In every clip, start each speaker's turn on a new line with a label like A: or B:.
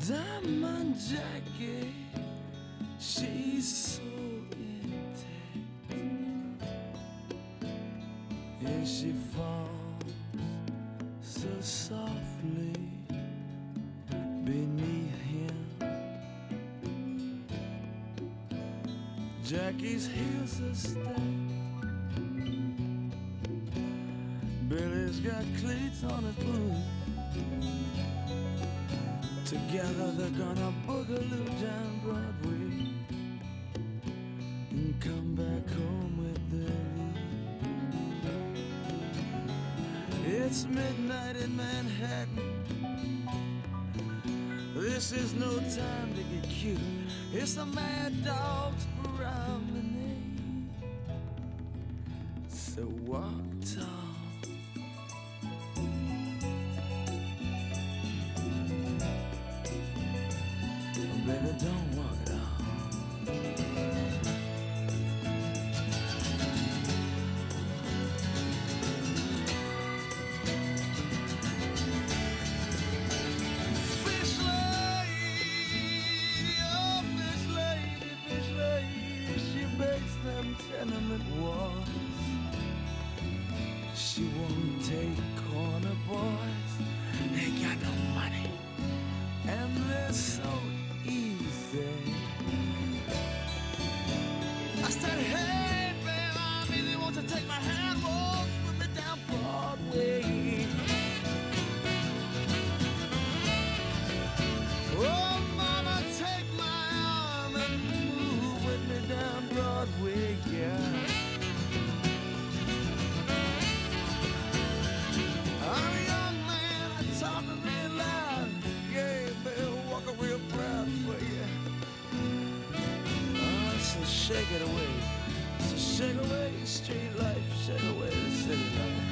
A: Diamond jacket, she's so intact, and she falls so softly beneath him. Jackie's heels are stacked, Billy's got cleats on his boots. Together they're gonna boogaloo down Broadway and come back home with their loot. It's midnight in Manhattan. This is no time to get cute. It's a mad dog's promenade. So walk tall. Baby, don't walk at all. Fish lady, oh fish lady, fish lady, she bakes them tenement walls. She won't take corner boys. They got no money, and they're so easy. I said, hey, babe, I'm easy. Won't you take my hand, walk with me down Broadway? Oh, mama, take my arm and move with me down Broadway, yeah. I'm a young man, I talk real loud. Yeah, baby, walk real proud for you. Oh, so shake it away. So shake away street life, shake away the city life,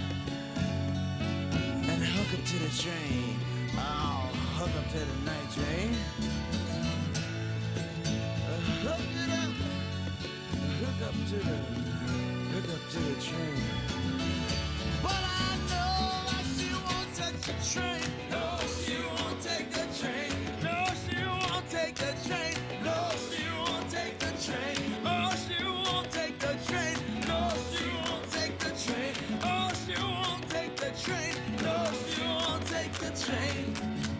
A: and hook up to the train. Oh, hook up to the night train. Hook it up. Hook up to the train. But I know that she won't touch the train. No, she won't take the train. No, she won't take the train. No, she won't take the train. Oh, she won't take the train. No, she won't take the train. Oh, she won't take the train. No, she won't take the train.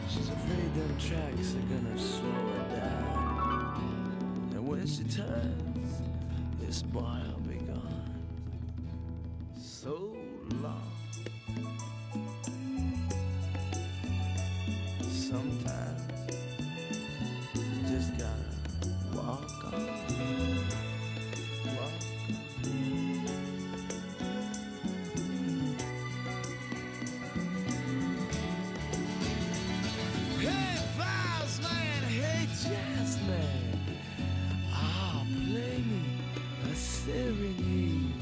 A: She's afraid them tracks are gonna slow her down, and when she turns, this boy'll be gone. So long. Sometimes you just gotta walk on, walk on. Hey, Vibes Man, hey, Jazz Man, ah, play me a serenade.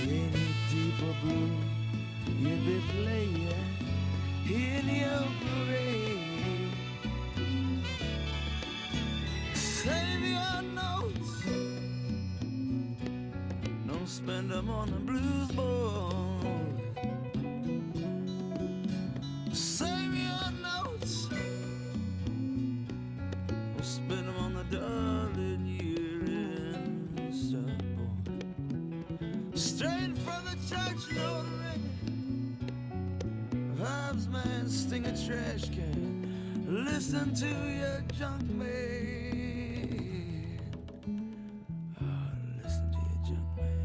A: Any deeper blue you'd be playing in your parade. Save your notes, don't spend them on the blues board. Save your notes, don't spend them on the darling year-end supboard. Straight from the church notary, Vibes Man, sting a trash can. Listen to your junk man. Oh, listen to your junk man.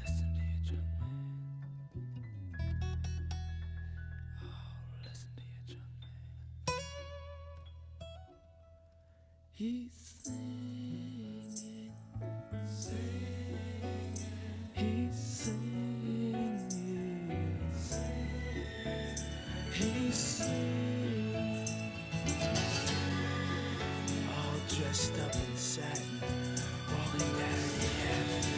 A: Listen to your junk man. Oh, listen to your junk man. He's singing, singing. He's singing, he's singing, all dressed up in satin, walking down the avenue.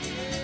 A: Yeah.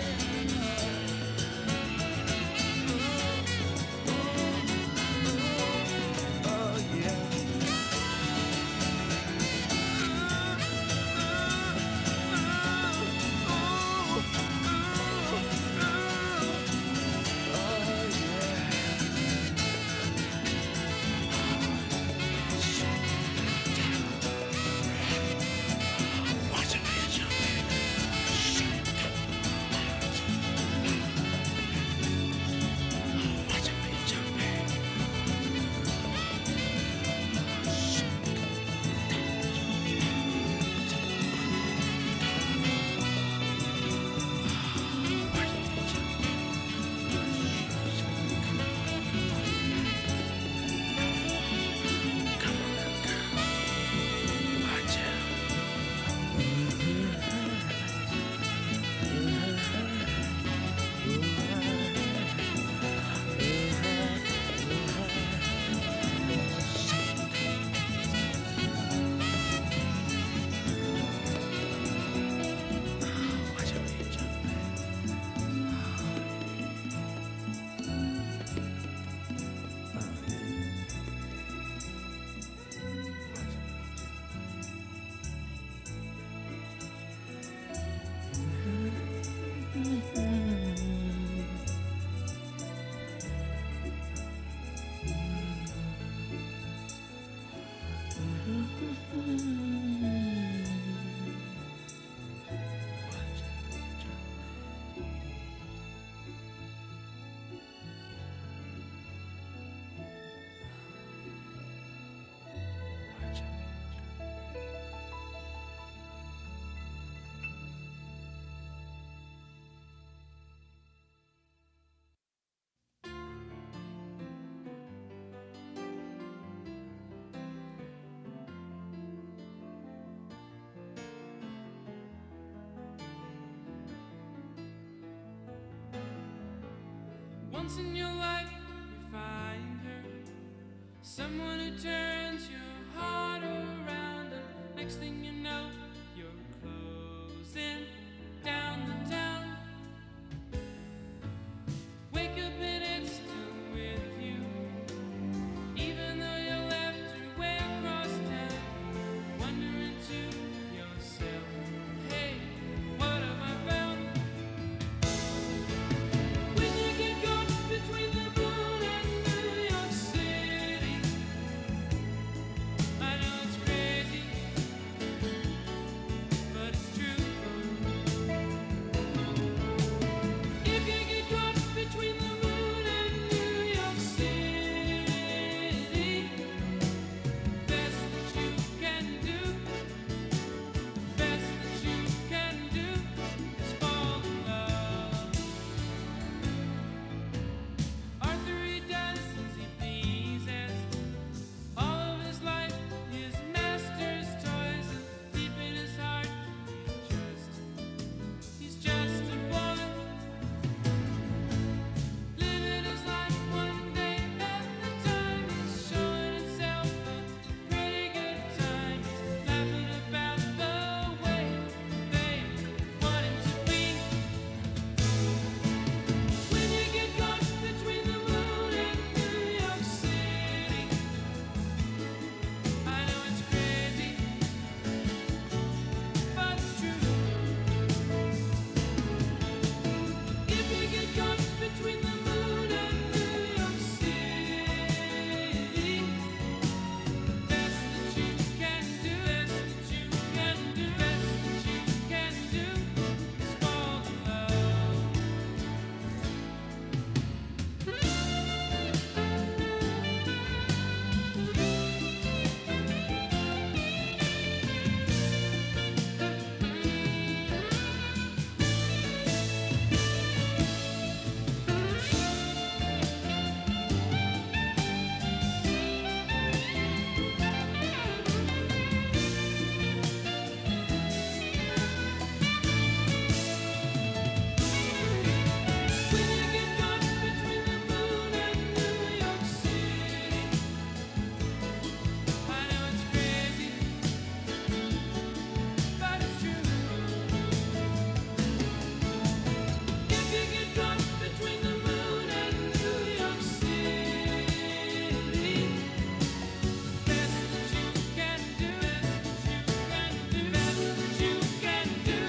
A: once in your life you find her, someone who turns your heart around, and next thing you know, you're closing down the town. Wake up and it's still with you, even though you left her way across town, wondering to yourself, hey, what have I found? When you get caught between the moon and New York City, I know it's crazy, but it's true. If you get caught between the moon and New York City, best that you can do, best that you can do is fall in love. Arthur, he does as he pleases, all of his life his master's toys, and deep in his heart he's just a boy, living his life one day at a time. He's showing himself a pretty good time. He's laughing about the way they want him to be. When you get caught between the moon and New York City, I know it's crazy, but it's true. If you get caught between the moon and New York City, best that you can do, best that you can do, best that you can do is fall in love. When you get caught between the moon and New York City, I know it's crazy, but it's true. If you get caught between the moon and New York City, best that you can do, best that you can do, best that you can do is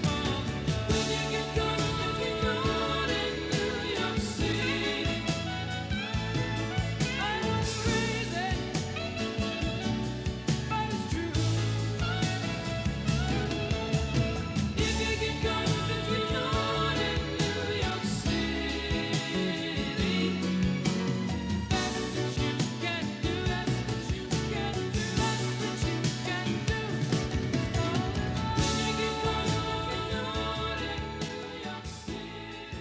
A: fall in love. When you get caught between the moon and New York City, I know it's crazy, but it's true. If you get caught between the moon and New York City, best that you can do, best that you can do, best that you can do is fall in love. When you get caught between the moon and New York City,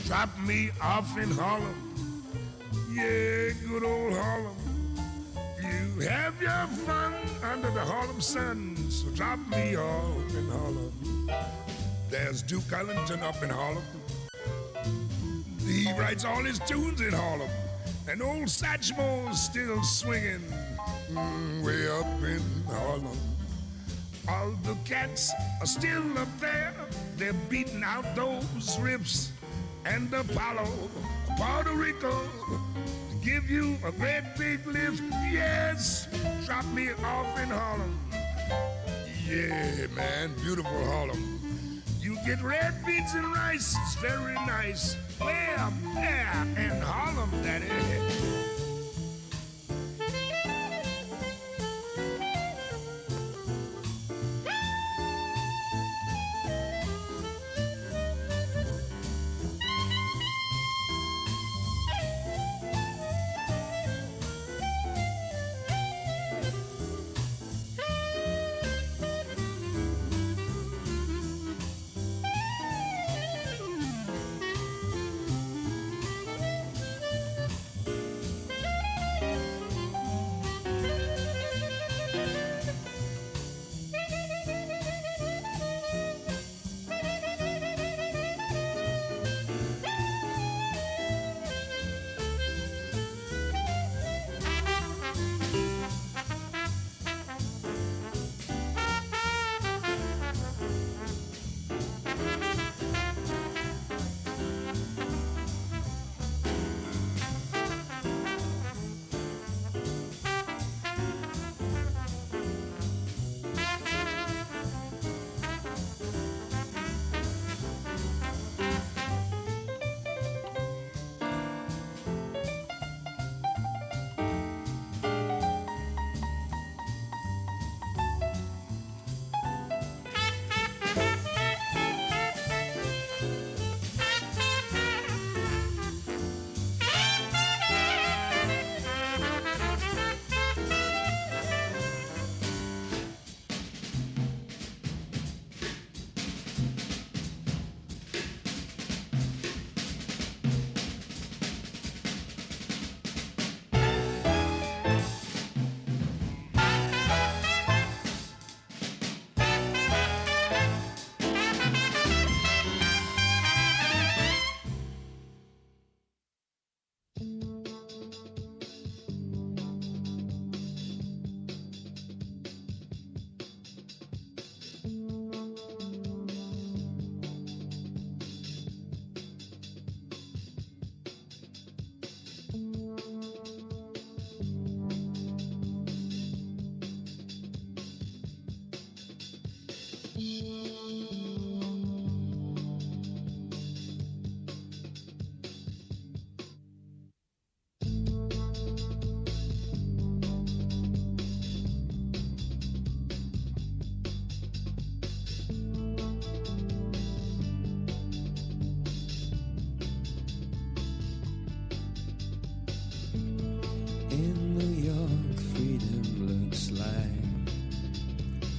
B: Drop me off in Harlem, yeah, good old Harlem. You have your fun under the Harlem sun, so drop me off in Harlem. There's Duke Ellington up in Harlem. He writes all his tunes in Harlem. And old Satchmo's still swinging way up in Harlem. All the cats are still up there. They're beating out those riffs. And Apollo, Puerto Rico, give you a great big lift. Yes, drop me off in Harlem. Yeah, man, beautiful Harlem. You get red beans and rice, it's very nice. Way up there in Harlem, daddy.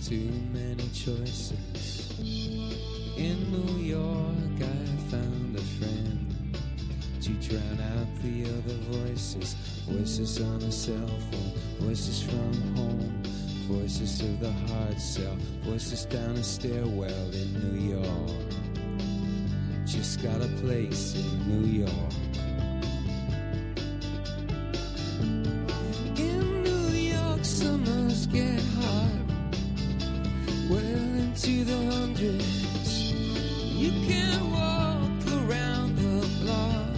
A: too many choices. In New York I found a friend to drown out the other voices. Voices on a cell phone, voices from home, voices of the hard cell, voices down a stairwell in New York. Just got a place in New York. In New York summers get hot, well into the hundreds. You can't walk around the block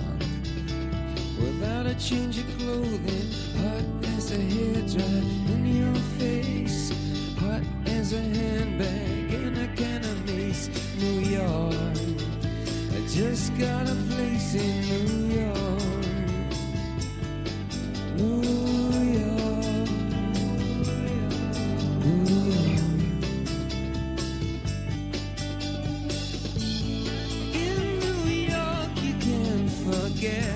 A: without a change of clothing. Hot as a hairdryer in your face, hot as a handbag and a can of mace. New York, I just got a place in New York. New York, New York. In New York you can forget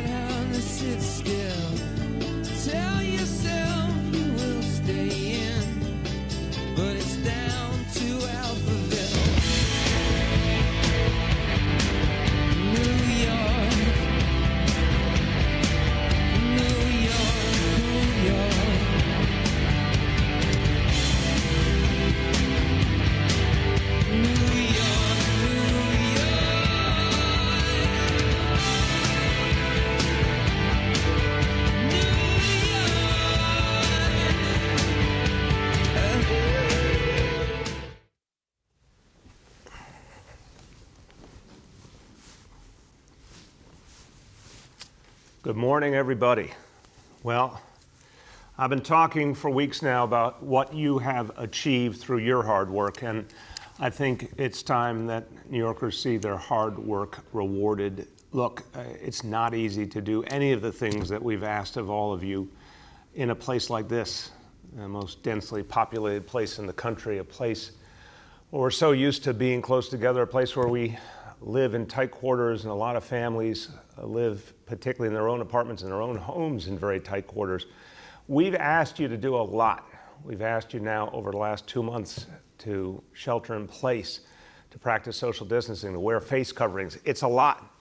A: how to sit still. Tell yourself you will stay in, but it's down to Alphaville. New York, New York, New York. New York, New York.
C: Good morning, everybody. Well, I've been talking for weeks now about what you have achieved through your hard work, and I think it's time that New Yorkers see their hard work rewarded. Look, it's not easy to do any of the things that we've asked of all of you in a place like this, the most densely populated place in the country, a place where we're so used to being close together, a place where we live in tight quarters, and a lot of families live particularly in their own apartments, in their own homes, in very tight quarters. We've asked you to do a lot. We've asked you now over the last 2 months to shelter in place, to practice social distancing, to wear face coverings. It's a lot,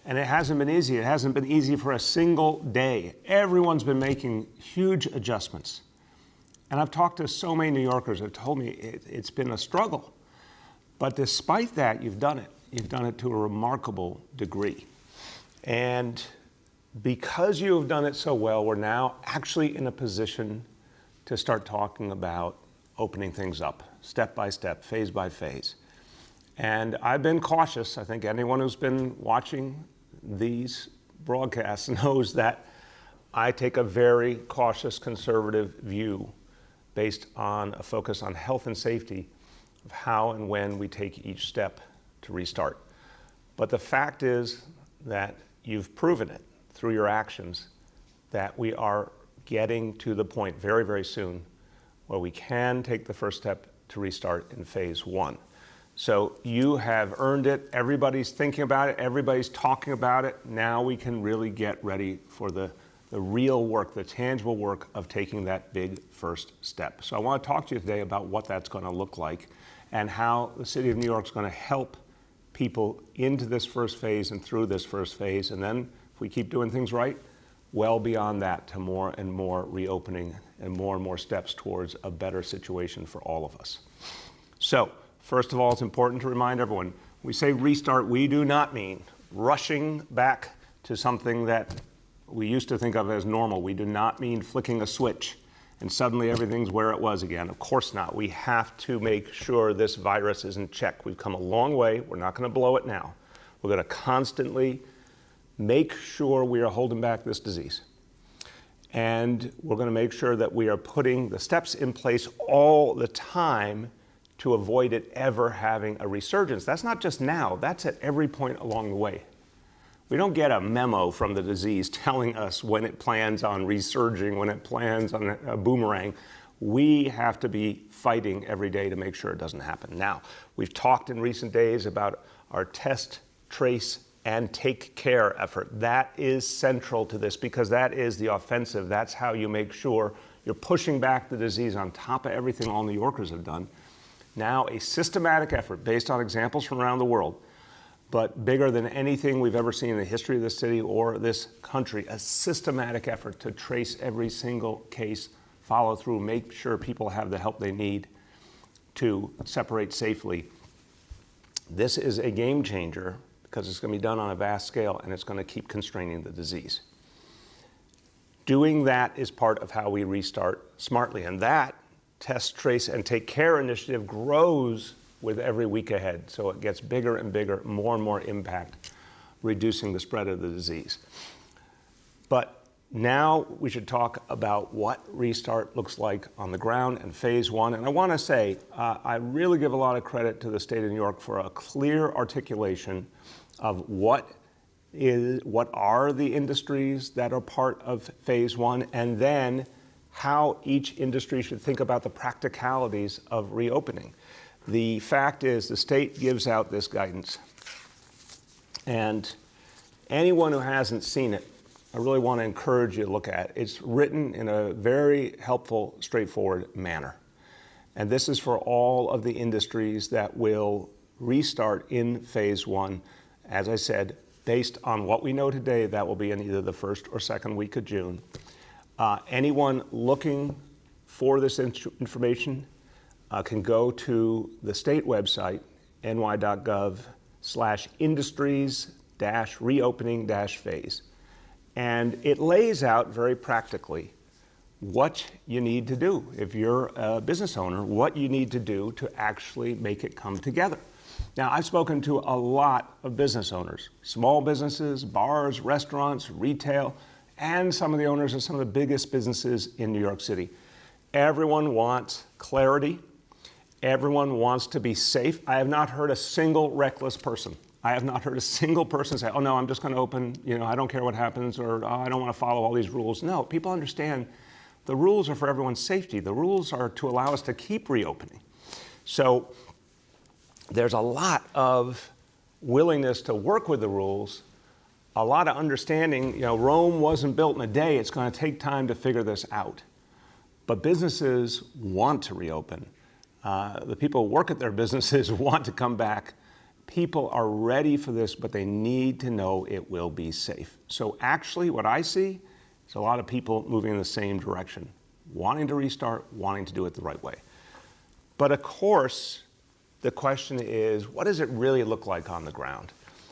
C: and it hasn't been easy. It hasn't been easy for a single day. Everyone's been making huge adjustments. And I've talked to so many New Yorkers who have told me it's been a struggle. But despite that, you've done it. You've done it to a remarkable degree. And because you have done it so well, we're now actually in a position to start talking about opening things up, step by step, phase by phase. And I've been cautious. I think anyone who's been watching these broadcasts knows that I take a very cautious, conservative view based on a focus on health and safety of how and when we take each step to restart. But the fact is that you've proven it through your actions that we are getting to the point very, very soon where we can take the first step to restart in phase one. So you have earned it. Everybody's thinking about it. Everybody's talking about it. Now we can really get ready for the real work, the tangible work of taking that big first step. So I want to talk to you today about what that's going to look like and how the city of New York is going to help people into this first phase and through this first phase. And then if we keep doing things right, well beyond that to more and more reopening and more steps towards a better situation for all of us. So first of all, it's important to remind everyone, when we say restart, we do not mean rushing back to something that we used to think of as normal. We do not mean flicking a switch and suddenly everything's where it was again. Of course not. We have to make sure this virus is in check. We've come a long way. We're not going to blow it now. We're going to constantly make sure we are holding back this disease. And we're going to make sure that we are putting the steps in place all the time to avoid it ever having a resurgence. That's not just now. That's at every point along the way. We don't get a memo from the disease telling us when it plans on resurging, when it plans on a boomerang. We have to be fighting every day to make sure it doesn't happen. Now, we've talked in recent days about our test, trace, and take care effort. That is central to this because that is the offensive. That's how you make sure you're pushing back the disease on top of everything all New Yorkers have done. Now, a systematic effort based on examples from around the world, but bigger than anything we've ever seen in the history of this city or this country, a systematic effort to trace every single case, follow through, make sure people have the help they need to separate safely. This is a game changer because it's going to be done on a vast scale and it's going to keep constraining the disease. Doing that is part of how we restart smartly, and that test, trace, and take care initiative grows with every week ahead. So it gets bigger and bigger, more and more impact, reducing the spread of the disease. But now we should talk about what restart looks like on the ground and phase one. And I want to say, I really give a lot of credit to the state of New York for a clear articulation of what are the industries that are part of phase one, and then how each industry should think about the practicalities of reopening. The fact is the state gives out this guidance, and anyone who hasn't seen it, I really want to encourage you to look at it. It's written in a very helpful, straightforward manner. And this is for all of the industries that will restart in phase one. As I said, based on what we know today, that will be in either the first or second week of June. Anyone looking for this information can go to the state website, ny.gov/industries-reopening-phase. And it lays out very practically what you need to do. If you're a business owner, what you need to do to actually make it come together. Now, I've spoken to a lot of business owners, small businesses, bars, restaurants, retail, and some of the owners of some of the biggest businesses in New York City. Everyone wants clarity. Everyone wants to be safe. I have not heard a single reckless person. I have not heard a single person say, oh no, I'm just going to open, I don't care what happens, or oh, I don't want to follow all these rules. No, people understand the rules are for everyone's safety. The rules are to allow us to keep reopening. So there's a lot of willingness to work with the rules, a lot of understanding. Rome wasn't built in a day. It's going to take time to figure this out. But businesses want to reopen. The people who work at their businesses want to come back. People are ready for this, but they need to know it will be safe. So actually what I see is a lot of people moving in the same direction, wanting to restart, wanting to do it the right way. But of course, the question is, what does it really look like on the ground?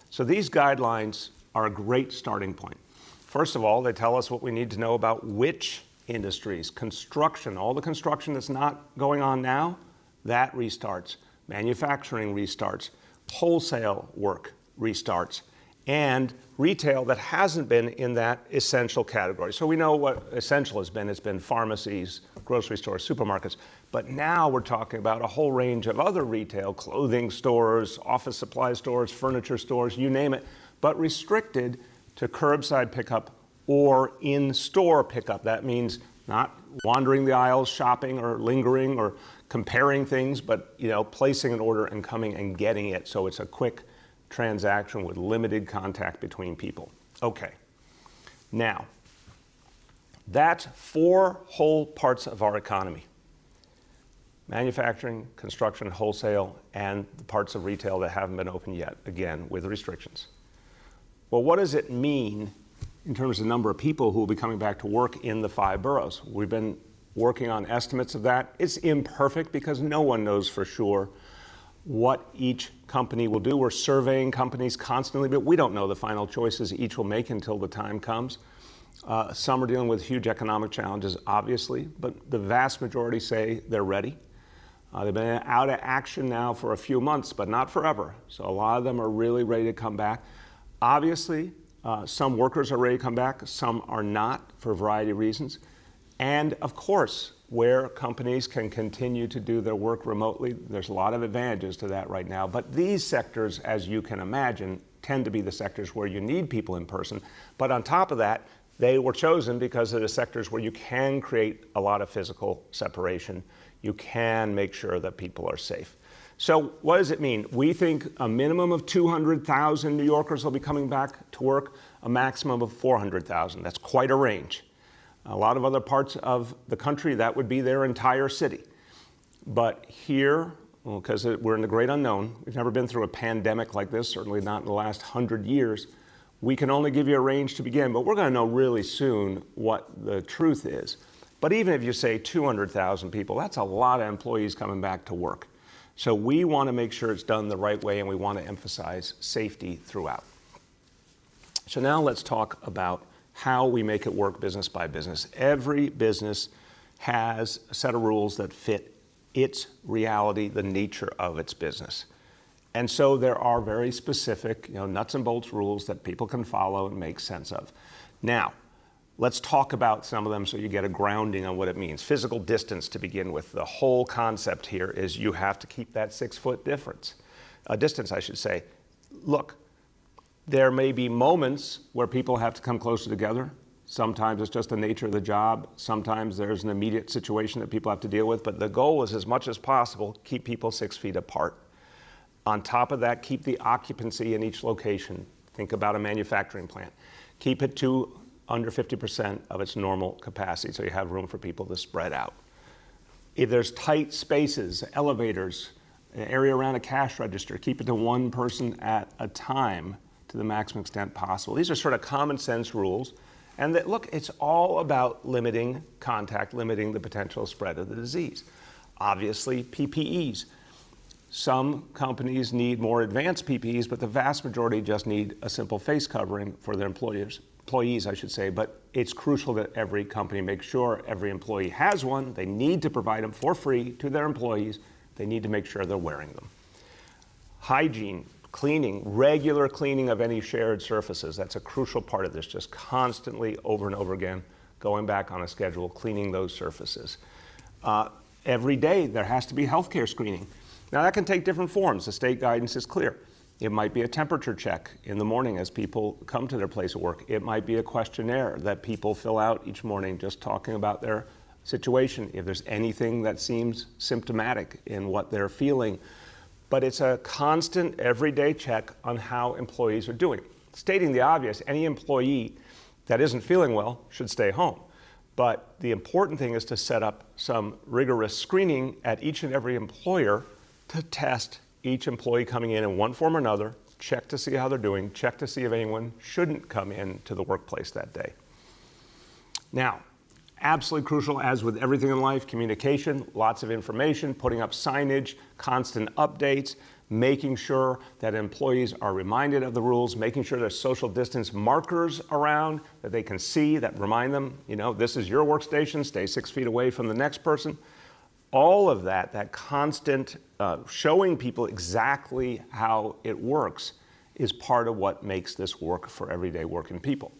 C: So these guidelines are a great starting point. First of all, they tell us what we need to know about which industries. Construction, all the construction that's not going on now, that restarts. Manufacturing restarts. Wholesale work restarts. And retail that hasn't been in that essential category. So we know what essential has been. It's been pharmacies, grocery stores, supermarkets. But now we're talking about a whole range of other retail, clothing stores, office supply stores, furniture stores, you name it, but restricted to curbside pickup or in-store pickup. That means not wandering the aisles, shopping or lingering or comparing things, but placing an order and coming and getting it. So it's a quick transaction with limited contact between people. Okay. Now, that's 4 whole parts of our economy. Manufacturing, construction, wholesale, and the parts of retail that haven't been open yet, again, with restrictions. Well, what does it mean in terms of the number of people who will be coming back to work in the 5 boroughs? We've been working on estimates of that. It's imperfect because no one knows for sure what each company will do. We're surveying companies constantly, but we don't know the final choices each will make until the time comes. Some are dealing with huge economic challenges, obviously, but the vast majority say they're ready. They've been out of action now for a few months, but not forever. So a lot of them are really ready to come back. Obviously, some workers are ready to come back, some are not for a variety of reasons. And of course, where companies can continue to do their work remotely, there's a lot of advantages to that right now. But these sectors, as you can imagine, tend to be the sectors where you need people in person. But on top of that, they were chosen because of the sectors where you can create a lot of physical separation. You can make sure that people are safe. So what does it mean? We think a minimum of 200,000 New Yorkers will be coming back to work, a maximum of 400,000. That's quite a range. A lot of other parts of the country, that would be their entire city. But here, because we're in the great unknown, we've never been through a pandemic like this, certainly not in the last 100 years, we can only give you a range to begin, but we're going to know really soon what the truth is. But even if you say 200,000 people, that's a lot of employees coming back to work. So we want to make sure it's done the right way, and we want to emphasize safety throughout. So now let's talk about how we make it work business by business. Every business has a set of rules that fit its reality, the nature of its business. And so there are very specific, nuts and bolts rules that people can follow and make sense of. Now, let's talk about some of them so you get a grounding on what it means. Physical distance to begin with. The whole concept here is you have to keep that 6-foot distance, I should say. Look, there may be moments where people have to come closer together. Sometimes it's just the nature of the job. Sometimes there's an immediate situation that people have to deal with. But the goal is, as much as possible, keep people 6 feet apart. On top of that, keep the occupancy in each location. Think about a manufacturing plant. Keep it to under 50% of its normal capacity so you have room for people to spread out. If there's tight spaces, elevators, an area around a cash register, keep it to 1 person at a time to the maximum extent possible. These are sort of common sense rules. And that, look, it's all about limiting contact, limiting the potential spread of the disease. Obviously, PPEs. Some companies need more advanced PPEs, but the vast majority just need a simple face covering for their employees, I should say. But it's crucial that every company make sure every employee has one. They need to provide them for free to their employees. They need to make sure they're wearing them. Hygiene, Cleaning, regular cleaning of any shared surfaces. That's a crucial part of this, just constantly over and over again, going back on a schedule, cleaning those surfaces. Every day there has to be healthcare screening. Now that can take different forms. The state guidance is clear. It might be a temperature check in the morning as people come to their place of work. It might be a questionnaire that people fill out each morning just talking about their situation, if there's anything that seems symptomatic in what they're feeling. But it's a constant everyday check on how employees are doing. Stating the obvious, any employee that isn't feeling well should stay home. But the important thing is to set up some rigorous screening at each and every employer to test each employee coming in one form or another, check to see how they're doing, check to see if anyone shouldn't come into the workplace that day. Now, absolutely crucial, as with everything in life, communication, lots of information, putting up signage, constant updates, making sure that employees are reminded of the rules, making sure there's social distance markers around that they can see that remind them, this is your workstation, stay 6 feet away from the next person. All of that constant showing people exactly how it works is part of what makes this work for everyday working people.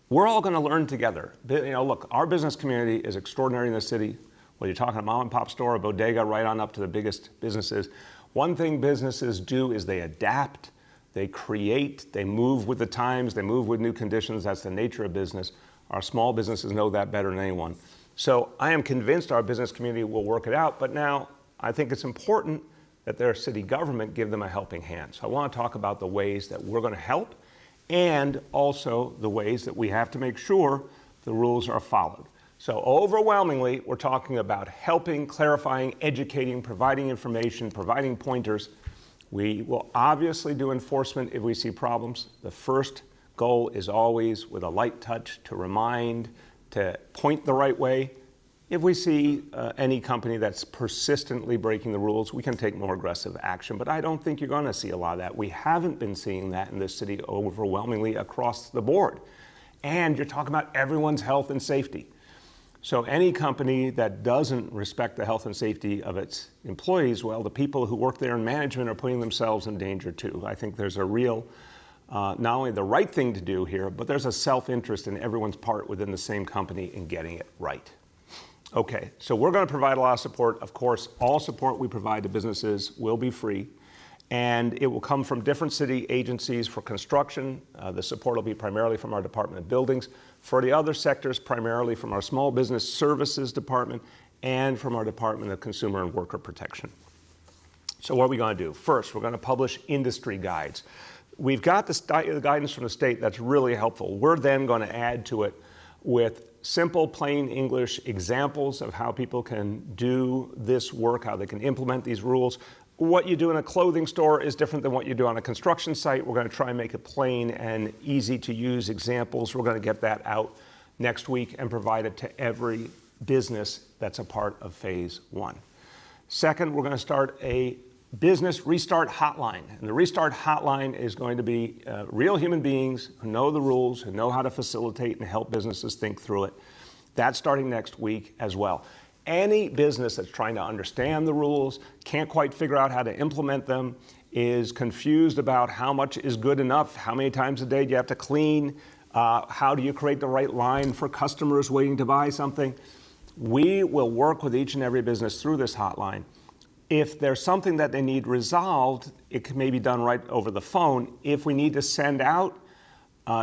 C: We're all going to learn together. Look, our business community is extraordinary in the city. Whether you're talking a mom and pop store, a bodega, right on up to the biggest businesses. One thing businesses do is they adapt, they create, they move with the times, they move with new conditions. That's the nature of business. Our small businesses know that better than anyone. So I am convinced our business community will work it out, but now I think it's important that their city government give them a helping hand. So I want to talk about the ways that we're going to help and also the ways that we have to make sure the rules are followed. So overwhelmingly, we're talking about helping, clarifying, educating, providing information, providing pointers. We will obviously do enforcement if we see problems. The first goal is always with a light touch to remind, to point the right way. If we see any company that's persistently breaking the rules, we can take more aggressive action, but I don't think you're going to see a lot of that. We haven't been seeing that in this city overwhelmingly across the board. And you're talking about everyone's health and safety. So any company that doesn't respect the health and safety of its employees, well, the people who work there in management are putting themselves in danger too. I think there's a real, not only the right thing to do here, but there's a self-interest in everyone's part within the same company in getting it right. Okay, so we're going to provide a lot of support. Of course, all support we provide to businesses will be free, and it will come from different city agencies for construction. The support will be primarily from our Department of Buildings. For the other sectors, primarily from our Small Business Services Department and from our Department of Consumer and Worker Protection. So what are we going to do? First, we're going to publish industry guides. We've got the guidance from the state that's really helpful. We're then going to add to it with simple, plain English examples of how people can do this work, how they can implement these rules. What you do in a clothing store is different than what you do on a construction site. We're going to try and make it plain and easy to use examples. We're going to get that out next week and provide it to every business that's a part of phase one. Second, we're going to start a business restart hotline. And the restart hotline is going to be real human beings who know the rules, who know how to facilitate and help businesses think through it. That's starting next week as well. Any business that's trying to understand the rules, can't quite figure out how to implement them, is confused about how much is good enough, how many times a day do you have to clean, how do you create the right line for customers waiting to buy something, we will work with each and every business through this hotline. If there's something that they need resolved, it can maybe be done right over the phone. If we need to send out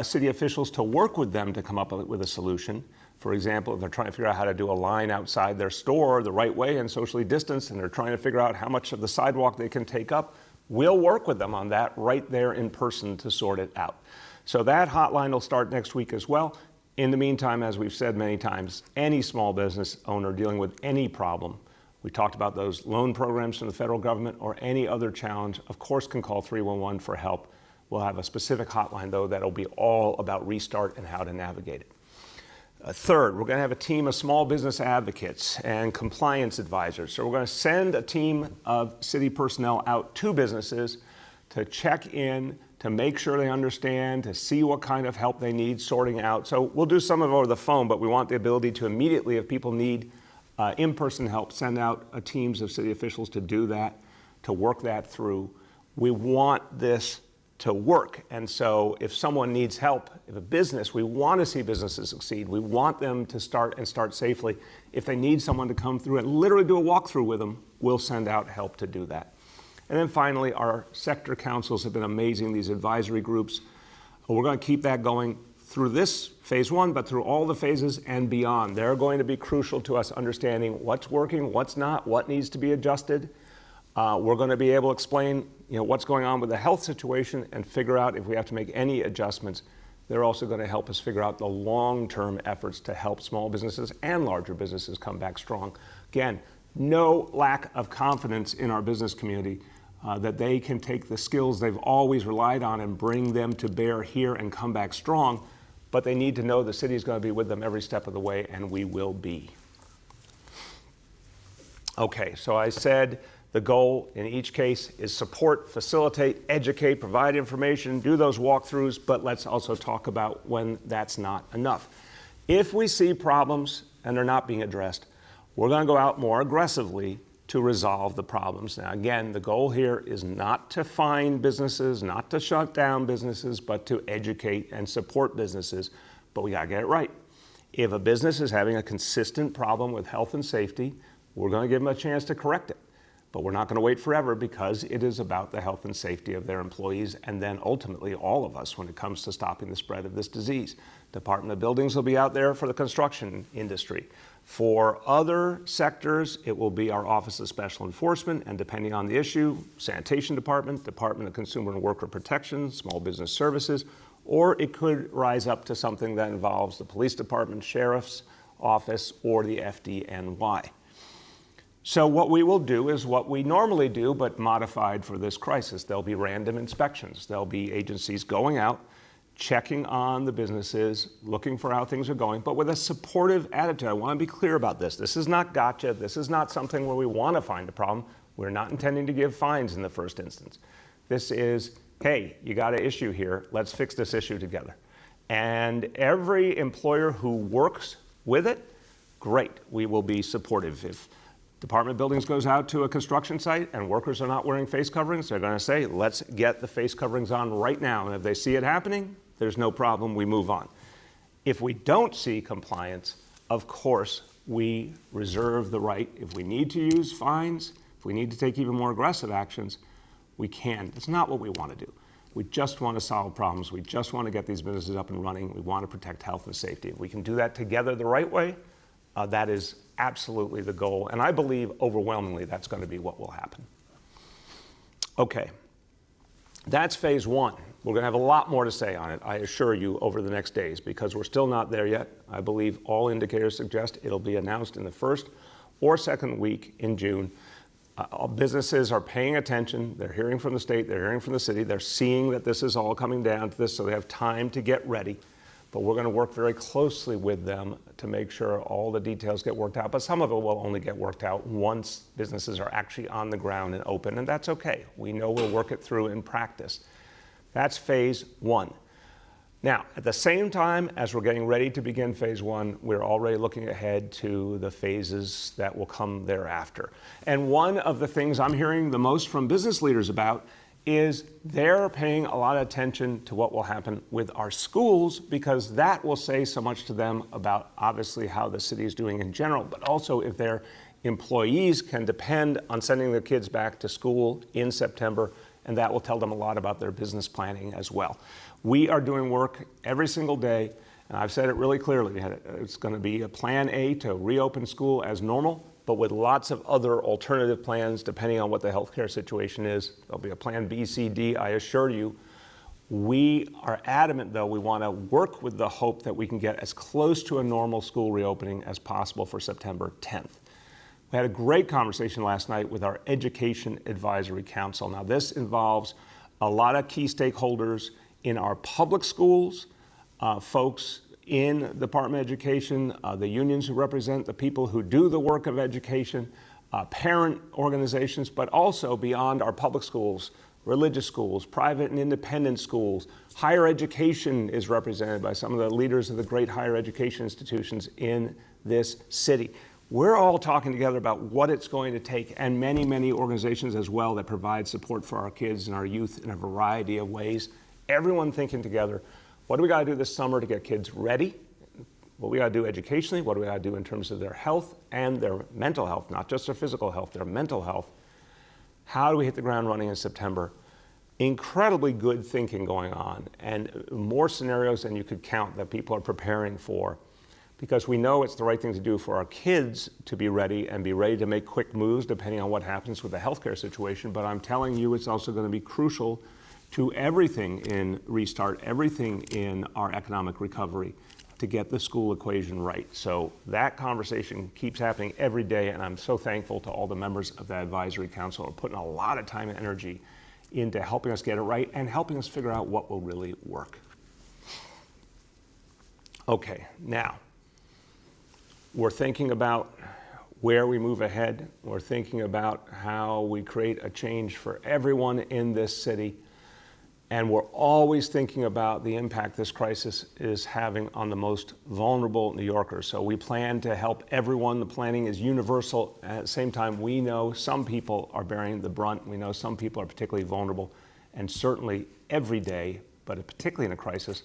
C: city officials to work with them to come up with a solution, for example, if they're trying to figure out how to do a line outside their store the right way and socially distanced, and they're trying to figure out how much of the sidewalk they can take up, we'll work with them on that right there in person to sort it out. So that hotline will start next week as well. In the meantime, as we've said many times, any small business owner dealing with any problem, we talked about those loan programs from the federal government or any other challenge, of course can call 311 for help. We'll have a specific hotline though that'll be all about restart and how to navigate it. Third, we're going to have a team of small business advocates and compliance advisors. So we're going to send a team of city personnel out to businesses to check in, to make sure they understand, to see what kind of help they need sorting out. So we'll do some of it over the phone, but we want the ability to immediately, if people need in-person help, send out teams of city officials to do that, to work that through. We want this to work. And so if someone needs help, if a business, we want to see businesses succeed. We want them to start safely. If they need someone to come through and literally do a walkthrough with them, we'll send out help to do that. And then finally, our sector councils have been amazing, these advisory groups. We're going to keep that going through this phase one, but through all the phases and beyond. They're going to be crucial to us understanding what's working, what's not, what needs to be adjusted. We're going to be able to explain what's going on with the health situation and figure out if we have to make any adjustments. They're also going to help us figure out the long-term efforts to help small businesses and larger businesses come back strong. Again, no lack of confidence in our business community that they can take the skills they've always relied on and bring them to bear here and come back strong, but they need to know the city is going to be with them every step of the way, and we will be. Okay, so I said the goal in each case is support, facilitate, educate, provide information, do those walkthroughs, but let's also talk about when that's not enough. If we see problems and they're not being addressed, we're going to go out more aggressively to resolve the problems. Now, again, the goal here is not to fine businesses, not to shut down businesses, but to educate and support businesses. But we got to get it right. If a business is having a consistent problem with health and safety, we're going to give them a chance to correct it. But we're not going to wait forever because it is about the health and safety of their employees and then ultimately all of us when it comes to stopping the spread of this disease. Department of Buildings will be out there for the construction industry. For other sectors, it will be our Office of Special Enforcement, and depending on the issue, Sanitation Department, Department of Consumer and Worker Protection, Small Business Services, or it could rise up to something that involves the Police Department, Sheriff's Office, or the FDNY. So what we will do is what we normally do, but modified for this crisis. There'll be random inspections. There'll be agencies going out, checking on the businesses, looking for how things are going, but with a supportive attitude. I want to be clear about this. This is not gotcha. This is not something where we want to find a problem. We're not intending to give fines in the first instance. This is, hey, you got an issue here. Let's fix this issue together. And every employer who works with it, great. We will be supportive. If Department of Buildings goes out to a construction site and workers are not wearing face coverings, they're going to say, let's get the face coverings on right now. And if they see it happening, there's no problem, we move on. If we don't see compliance, of course, we reserve the right. If we need to use fines, if we need to take even more aggressive actions, we can. That's not what we want to do. We just want to solve problems. We just want to get these businesses up and running. We want to protect health and safety. If we can do that together the right way, that is absolutely the goal. And I believe overwhelmingly that's going to be what will happen. Okay, that's phase one. We're going to have a lot more to say on it, I assure you, over the next days, because we're still not there yet. I believe all indicators suggest it'll be announced in the first or second week in June. Businesses are paying attention. They're hearing from the state. They're hearing from the city. They're seeing that this is all coming down to this, so they have time to get ready. But we're going to work very closely with them to make sure all the details get worked out. But some of it will only get worked out once businesses are actually on the ground and open, and that's okay. We know we'll work it through in practice. That's phase one. Now, at the same time as we're getting ready to begin phase one, we're already looking ahead to the phases that will come thereafter. And one of the things I'm hearing the most from business leaders about is they're paying a lot of attention to what will happen with our schools, because that will say so much to them about obviously how the city is doing in general, but also if their employees can depend on sending their kids back to school in September, and that will tell them a lot about their business planning as well. We are doing work every single day, and I've said it really clearly. It's going to be a plan A to reopen school as normal, but with lots of other alternative plans depending on what the healthcare situation is. There'll be a plan B, C, D, I assure you. We are adamant, though, we want to work with the hope that we can get as close to a normal school reopening as possible for September 10th. We had a great conversation last night with our Education Advisory Council. Now, this involves a lot of key stakeholders in our public schools, folks in the Department of Education, the unions who represent the people who do the work of education, parent organizations, but also beyond our public schools, religious schools, private and independent schools. Higher education is represented by some of the leaders of the great higher education institutions in this city. We're all talking together about what it's going to take, and many, many organizations as well that provide support for our kids and our youth in a variety of ways. Everyone thinking together, what do we got to do this summer to get kids ready? What we got to do educationally, what do we got to do in terms of their health and their mental health, not just their physical health, their mental health. How do we hit the ground running in September? Incredibly good thinking going on, and more scenarios than you could count that people are preparing for, because we know it's the right thing to do for our kids to be ready and be ready to make quick moves depending on what happens with the healthcare situation. But I'm telling you, it's also going to be crucial to everything in Restart, everything in our economic recovery, to get the school equation right. So that conversation keeps happening every day, and I'm so thankful to all the members of that advisory council who are putting a lot of time and energy into helping us get it right and helping us figure out what will really work. Okay, now, we're thinking about where we move ahead. We're thinking about how we create a change for everyone in this city. And we're always thinking about the impact this crisis is having on the most vulnerable New Yorkers. So we plan to help everyone. The planning is universal. At the same time, we know some people are bearing the brunt. We know some people are particularly vulnerable. And certainly every day, but particularly in a crisis,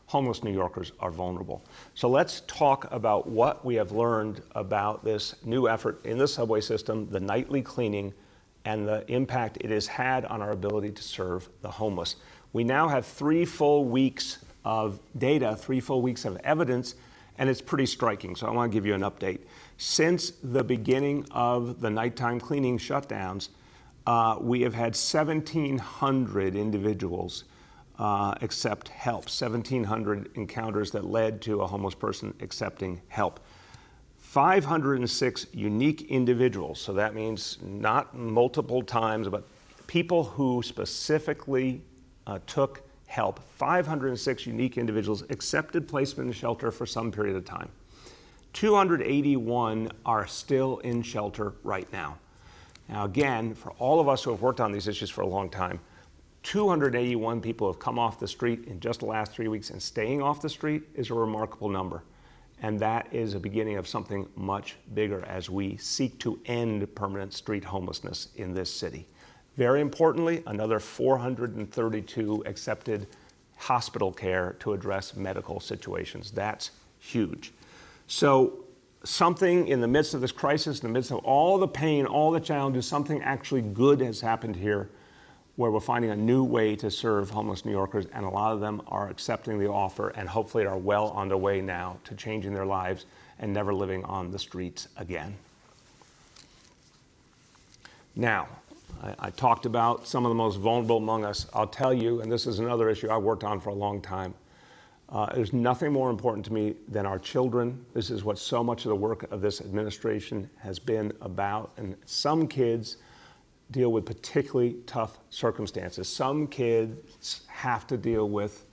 C: homeless New Yorkers are vulnerable. So let's talk about what we have learned about this new effort in the subway system, the nightly cleaning, and the impact it has had on our ability to serve the homeless. We now have 3 full weeks of data, 3 full weeks of evidence, and it's pretty striking. So I want to give you an update. Since the beginning of the nighttime cleaning shutdowns, we have had 1,700 individuals accept help, 1,700 encounters that led to a homeless person accepting help. 506 unique individuals, so that means not multiple times, but people who specifically took help. 506 unique individuals accepted placement in shelter for some period of time. 281 are still in shelter right now. Now again, for all of us who have worked on these issues for a long time, 281 people have come off the street in just the last 3 weeks, and staying off the street is a remarkable number. And that is a beginning of something much bigger as we seek to end permanent street homelessness in this city. Very importantly, another 432 accepted hospital care to address medical situations. That's huge. So something in the midst of this crisis, in the midst of all the pain, all the challenges, something actually good has happened here, where we're finding a new way to serve homeless New Yorkers, and a lot of them are accepting the offer and hopefully are well on their way now to changing their lives and never living on the streets again. Now, I talked about some of the most vulnerable among us. I'll tell you, and this is another issue I've worked on for a long time, there's nothing more important to me than our children. This is what so much of the work of this administration has been about, and some kids deal with particularly tough circumstances. Some kids have to deal with,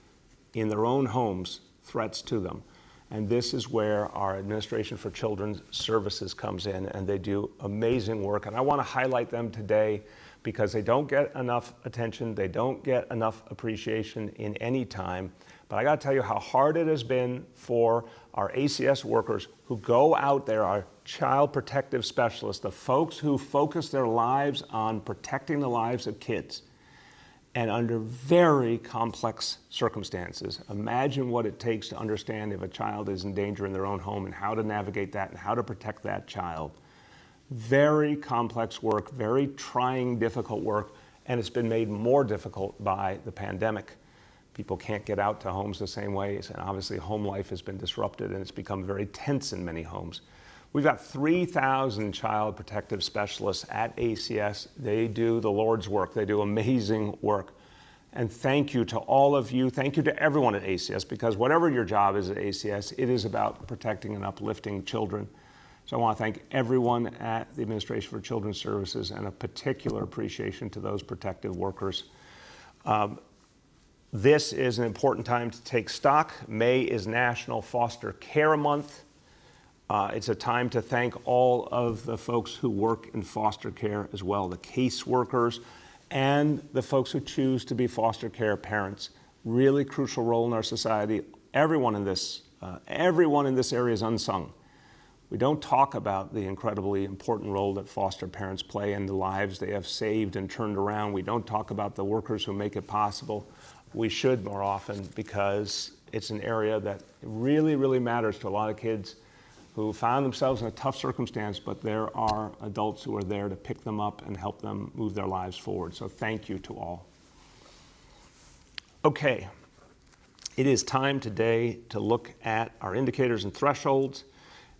C: in their own homes, threats to them. And this is where our Administration for Children's Services comes in, and they do amazing work. And I want to highlight them today because they don't get enough attention, they don't get enough appreciation in any time. But I got to tell you how hard it has been for our ACS workers who go out there, our child protective specialists, the folks who focus their lives on protecting the lives of kids, and under very complex circumstances. Imagine what it takes to understand if a child is in danger in their own home and how to navigate that and how to protect that child. Very complex work, very trying, difficult work, and it's been made more difficult by the pandemic. People can't get out to homes the same ways, and obviously home life has been disrupted and it's become very tense in many homes. We've got 3,000 child protective specialists at ACS. They do the Lord's work. They do amazing work. And thank you to all of you. Thank you to everyone at ACS, because whatever your job is at ACS, it is about protecting and uplifting children. So I want to thank everyone at the Administration for Children's Services, and a particular appreciation to those protective workers. This is an important time to take stock. May is National Foster Care Month. It's a time to thank all of the folks who work in foster care as well, the caseworkers and the folks who choose to be foster care parents. Really crucial role in our society. Everyone in this area is unsung. We don't talk about the incredibly important role that foster parents play in the lives they have saved and turned around. We don't talk about the workers who make it possible. We should more often, because it's an area that really, really matters to a lot of kids who found themselves in a tough circumstance, but there are adults who are there to pick them up and help them move their lives forward. So thank you to all. Okay, it is time today to look at our indicators and thresholds.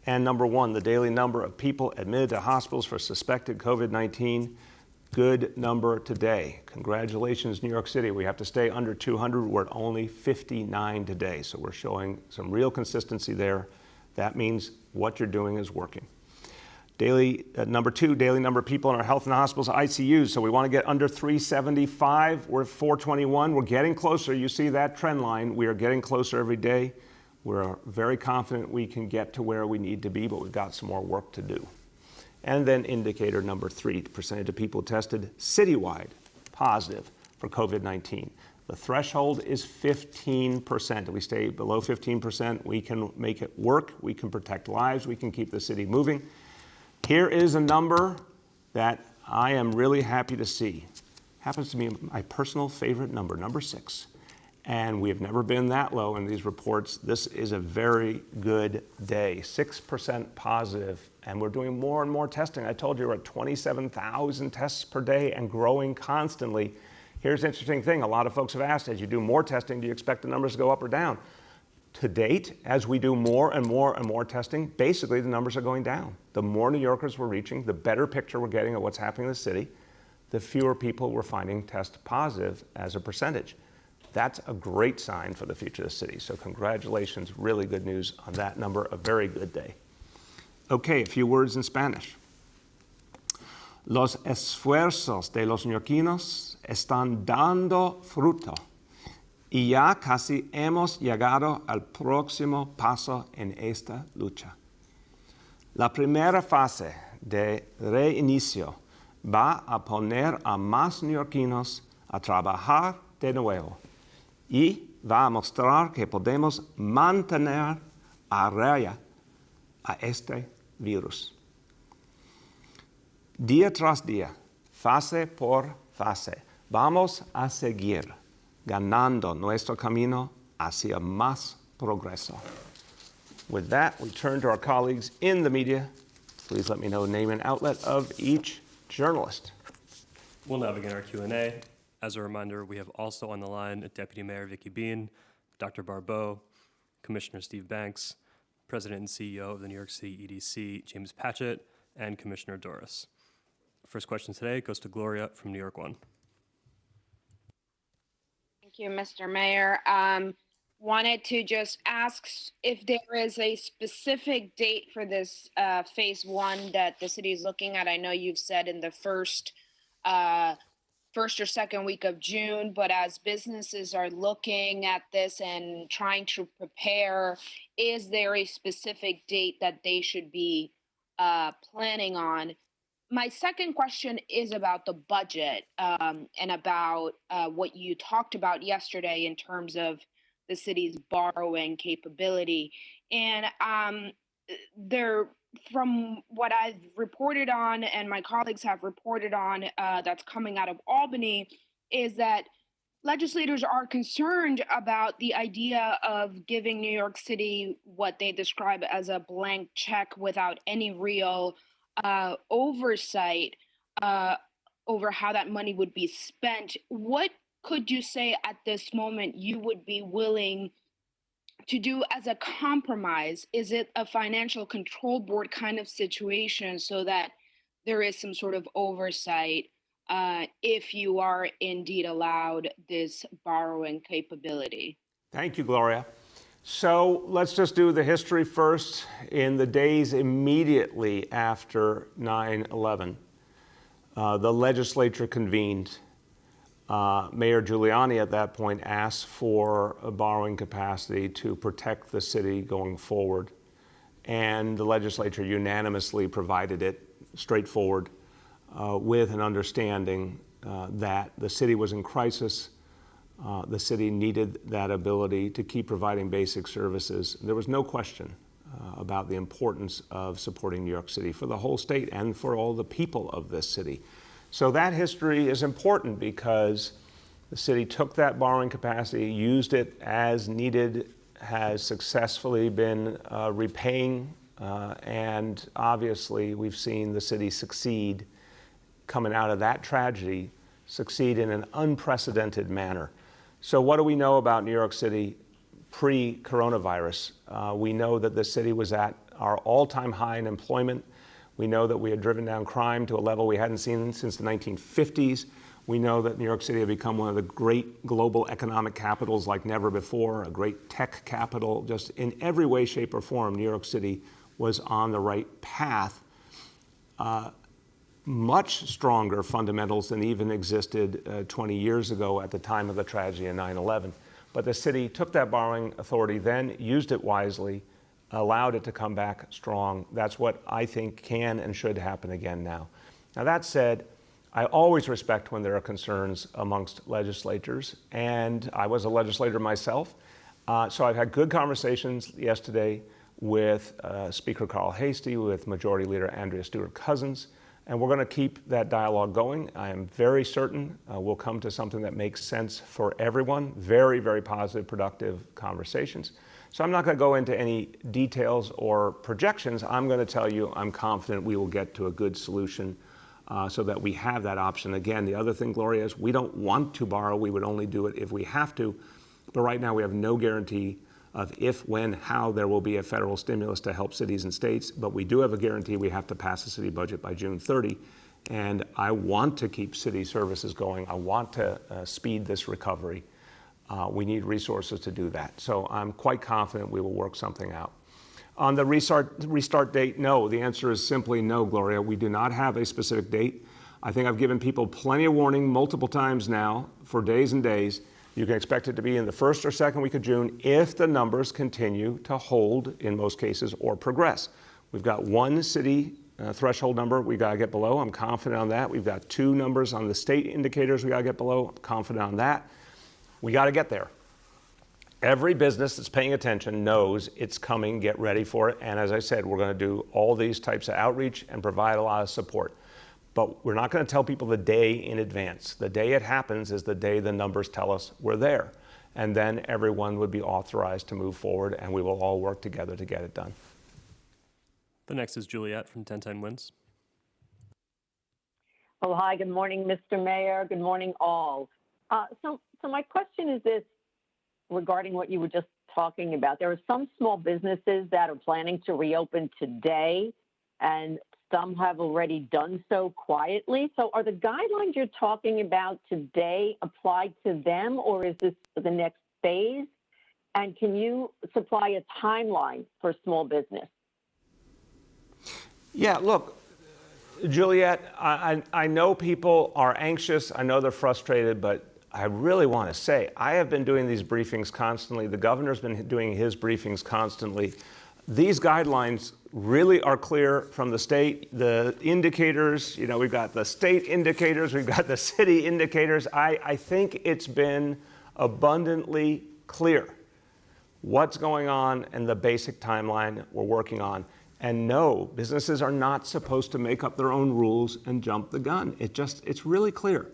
C: And number one, the daily number of people admitted to hospitals for suspected COVID-19. Good number today. Congratulations, New York City. We have to stay under 200. We're at only 59 today. So we're showing some real consistency there. That means what you're doing is working. Number two, daily number of people in our health and hospitals, ICUs. So we want to get under 375. We're at 421. We're getting closer. You see that trend line. We are getting closer every day. We're very confident we can get to where we need to be, but we've got some more work to do. And then indicator number three, the percentage of people tested citywide positive for COVID-19. The threshold is 15%. If we stay below 15%, we can make it work. We can protect lives. We can keep the city moving. Here is a number that I am really happy to see. Happens to be my personal favorite number, number 6. And we have never been that low in these reports. This is a very good day, 6% positive, and we're doing more and more testing. I told you we're at 27,000 tests per day and growing constantly. Here's the interesting thing. A lot of folks have asked, as you do more testing, do you expect the numbers to go up or down? To date, as we do more and more and more testing, basically the numbers are going down. The more New Yorkers we're reaching, the better picture we're getting of what's happening in the city, the fewer people we're finding test positive as a percentage. That's a great sign for the future of the city. So congratulations, really good news on that number, a very good day. Okay, a few words in Spanish. Los esfuerzos de los neoyorquinos están dando fruto y ya casi hemos llegado al próximo paso en esta lucha. La primera fase de reinicio va a poner a más neoyorquinos a trabajar de nuevo y va a mostrar que podemos mantener a raya a este virus. Día tras día, fase por fase, vamos a seguir ganando nuestro camino hacia más progreso. With that, we turn to our colleagues in the media. Please let me know the name and outlet of each journalist.
D: We'll now begin our Q&A. As a reminder, we have also on the line Deputy Mayor Vicky Bean, Dr. Barbeau, Commissioner Steve Banks, President and CEO of the New York City EDC, James Patchett, and Commissioner Doris. First question today goes to Gloria from New York One.
E: Thank you, Mr. Mayor. Wanted to just ask if there is a specific date for this phase one that the city is looking at. I know you've said in the first or second week of June, but as businesses are looking at this and trying to prepare, is there a specific date that they should be planning on? My second question is about the budget and about what you talked about yesterday in terms of the city's borrowing capability. And from what I've reported on and my colleagues have reported on that's coming out of Albany is that legislators are concerned about the idea of giving New York City what they describe as a blank check without any real oversight over how that money would be spent. What could you say at this moment you would be willing to do as a compromise? Is it a financial control board kind of situation so that there is some sort of oversight if you are indeed allowed this borrowing capability?
C: Thank you, Gloria. So let's just do the history first. In the days immediately after 9/11, the legislature convened. Mayor Giuliani at that point asked for a borrowing capacity to protect the city going forward. And the legislature unanimously provided it, straightforward, with an understanding that the city was in crisis. The city needed that ability to keep providing basic services. There was no question about the importance of supporting New York City for the whole state and for all the people of this city. So that history is important because the city took that borrowing capacity, used it as needed, has successfully been repaying, and obviously we've seen the city succeed coming out of that tragedy, succeed in an unprecedented manner. So what do we know about New York City pre-coronavirus? We know that the city was at our all-time high in employment. We know that we had driven down crime to a level we hadn't seen since the 1950s. We know that New York City had become one of the great global economic capitals like never before, a great tech capital. Just in every way, shape, or form, New York City was on the right path. Much stronger fundamentals than even existed 20 years ago at the time of the tragedy of 9/11. But the city took that borrowing authority then, used it wisely, allowed it to come back strong. That's what I think can and should happen again now. Now that said, I always respect when there are concerns amongst legislators, and I was a legislator myself. So I've had good conversations yesterday with Speaker Carl Hastie, with Majority Leader Andrea Stewart-Cousins, and we're going to keep that dialogue going. I am very certain we'll come to something that makes sense for everyone. Very, very positive, productive conversations. So I'm not going to go into any details or projections. I'm going to tell you I'm confident we will get to a good solution so that we have that option. Again, the other thing, Gloria, is we don't want to borrow. We would only do it if we have to. But right now we have no guarantee of if, when, how there will be a federal stimulus to help cities and states, but we do have a guarantee we have to pass a city budget by June 30. And I want to keep city services going. I want to speed this recovery. We need resources to do that. So I'm quite confident we will work something out. On the restart date, no. The answer is simply no, Gloria. We do not have a specific date. I think I've given people plenty of warning multiple times now for days and days. You can expect it to be in the first or second week of June if the numbers continue to hold in most cases or progress. We've got one city threshold number we got to get below. I'm confident on that. We've got two numbers on the state indicators we got to get below. I'm confident on that. We got to get there. Every business that's paying attention knows it's coming. Get ready for it. And as I said, we're going to do all these types of outreach and provide a lot of support. But we're not going to tell people the day in advance. The day it happens is the day the numbers tell us we're there. And then everyone would be authorized to move forward, and we will all work together to get it done.
D: The next is Juliet from 1010 Wins.
F: Oh, hi. Good morning, Mr. Mayor. Good morning, all. So my question is this regarding what you were just talking about. There are some small businesses that are planning to reopen today, and some have already done so quietly. So are the guidelines you're talking about today applied to them, or is this the next phase? And can you supply a timeline for small business?
C: Yeah, look, Juliet, I know people are anxious. I know they're frustrated, but I really want to say, I have been doing these briefings constantly. The governor's been doing his briefings constantly. These guidelines really are clear from the state. The indicators, we've got the state indicators, we've got the city indicators. I think it's been abundantly clear what's going on and the basic timeline we're working on. And no, businesses are not supposed to make up their own rules and jump the gun. It's really clear.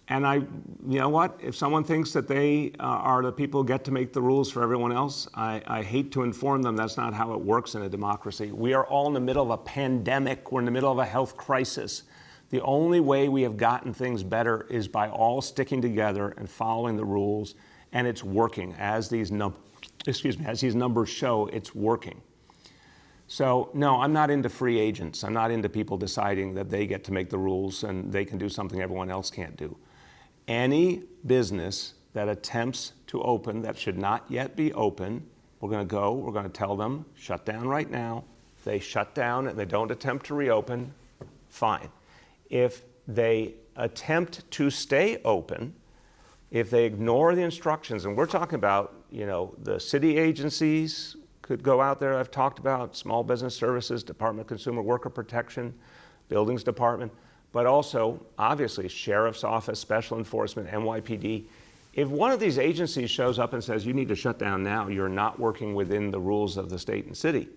C: And you know what? If someone thinks that they are the people who get to make the rules for everyone else, I hate to inform them that's not how it works in a democracy. We are all in the middle of a pandemic. We're in the middle of a health crisis. The only way we have gotten things better is by all sticking together and following the rules, and it's working. As these numbers show, it's working. So, no, I'm not into free agents. I'm not into people deciding that they get to make the rules and they can do something everyone else can't do. Any business that attempts to open that should not yet be open, we're going to tell them, shut down right now. If they shut down and they don't attempt to reopen, fine. If they attempt to stay open, if they ignore the instructions, and we're talking about, the city agencies could go out there, I've talked about Small Business Services, Department of Consumer Worker Protection, Buildings Department, but also, obviously, Sheriff's Office, Special Enforcement, NYPD. If one of these agencies shows up and says, you need to shut down now, you're not working within the rules of the state and city,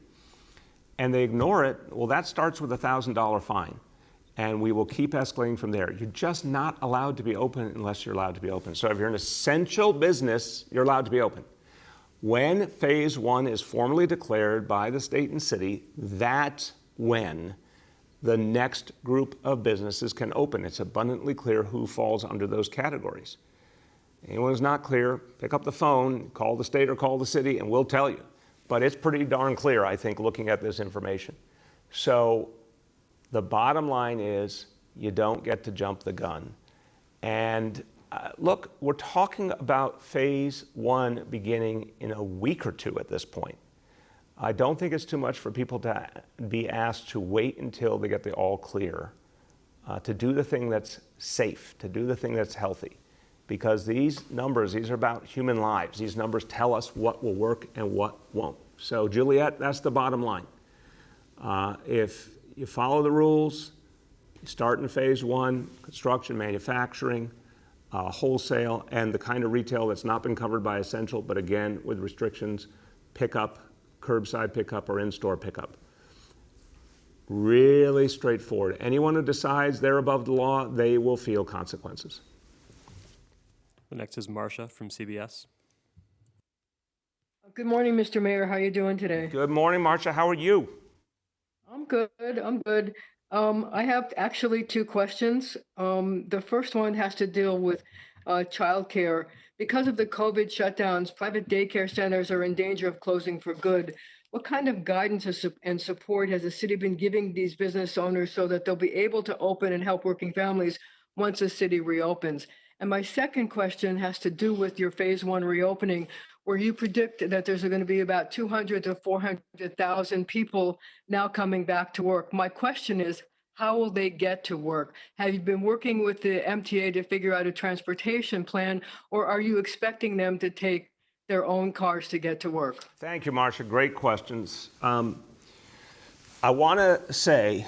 C: and they ignore it, well, that starts with a $1,000 fine. And we will keep escalating from there. You're just not allowed to be open unless you're allowed to be open. So if you're an essential business, you're allowed to be open. When phase one is formally declared by the state and city, that's when the next group of businesses can open. It's abundantly clear who falls under those categories. Anyone who's not clear, pick up the phone, call the state or call the city, and we'll tell you. But it's pretty darn clear, I think, looking at this information. So the bottom line is you don't get to jump the gun. And look, we're talking about phase one beginning in a week or two at this point. I don't think it's too much for people to be asked to wait until they get the all clear, to do the thing that's safe, to do the thing that's healthy. Because these numbers, these are about human lives. These numbers tell us what will work and what won't. So Juliet, that's the bottom line. If you follow the rules, you start in phase one, construction, manufacturing, wholesale, and the kind of retail that's not been covered by essential, but again, with restrictions, pickup, curbside pickup, or in-store pickup. Really straightforward. Anyone who decides they're above the law, they will feel consequences.
D: The next is Marcia from CBS.
G: Good morning, Mr. Mayor. How are you doing today?
C: Good morning, Marcia. How are you?
G: I'm good. I'm good. I have actually two questions. The first one has to deal with childcare. Because of the COVID shutdowns, private daycare centers are in danger of closing for good. What kind of guidance and support has the city been giving these business owners so that they'll be able to open and help working families once the city reopens? And my second question has to do with your phase one reopening, where you predict that there's going to be about 200 to 400,000 people now coming back to work. My question is, how will they get to work? Have you been working with the MTA to figure out a transportation plan, or are you expecting them to take their own cars to get to work?
C: Thank you, Marcia. Great questions. I want to say,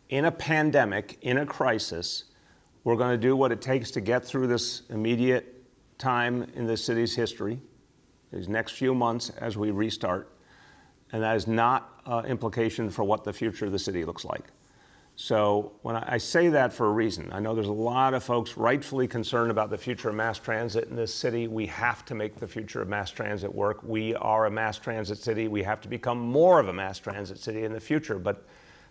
C: in a pandemic, in a crisis, we're going to do what it takes to get through this immediate time in the city's history, these next few months as we restart. And that is not implication for what the future of the city looks like. So when I say that for a reason, I know there's a lot of folks rightfully concerned about the future of mass transit in this city. We have to make the future of mass transit work. We are a mass transit city. We have to become more of a mass transit city in the future. But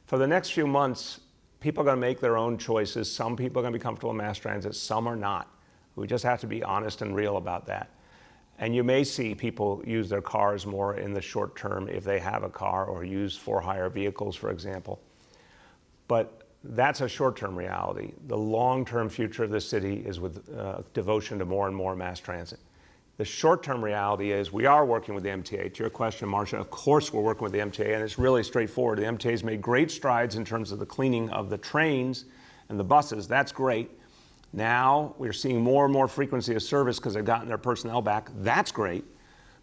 C: for the next few months, people are going to make their own choices. Some people are going to be comfortable in mass transit, some are not. We just have to be honest and real about that. And you may see people use their cars more in the short term if they have a car, or use for-hire vehicles, for example. But that's a short-term reality. The long-term future of the city is with devotion to more and more mass transit. The short-term reality is we are working with the MTA. To your question, Marcia, of course we're working with the MTA, and it's really straightforward. The MTA has made great strides in terms of the cleaning of the trains and the buses. That's great. Now we're seeing more and more frequency of service because they've gotten their personnel back. That's great.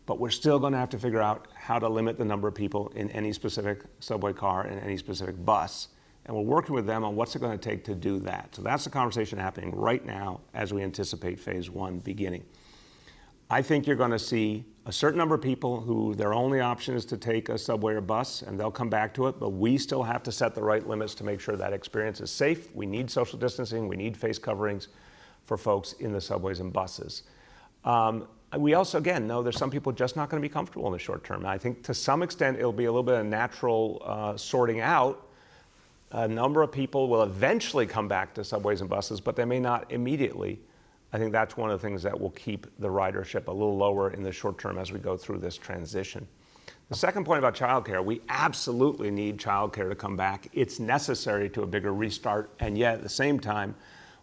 C: But we're still going to have to figure out how to limit the number of people in any specific subway car and any specific bus. And we're working with them on what's it going to take to do that. So that's the conversation happening right now as we anticipate phase one beginning. I think you're going to see a certain number of people who their only option is to take a subway or bus, and they'll come back to it, but we still have to set the right limits to make sure that experience is safe. We need social distancing, we need face coverings for folks in the subways and buses. We also, again, know there's some people just not going to be comfortable in the short term. I think to some extent it'll be a little bit of natural sorting out. A number of people will eventually come back to subways and buses, but they may not immediately. I think that's one of the things that will keep the ridership a little lower in the short term as we go through this transition. The second point about childcare, we absolutely need childcare to come back. It's necessary to a bigger restart, and yet at the same time,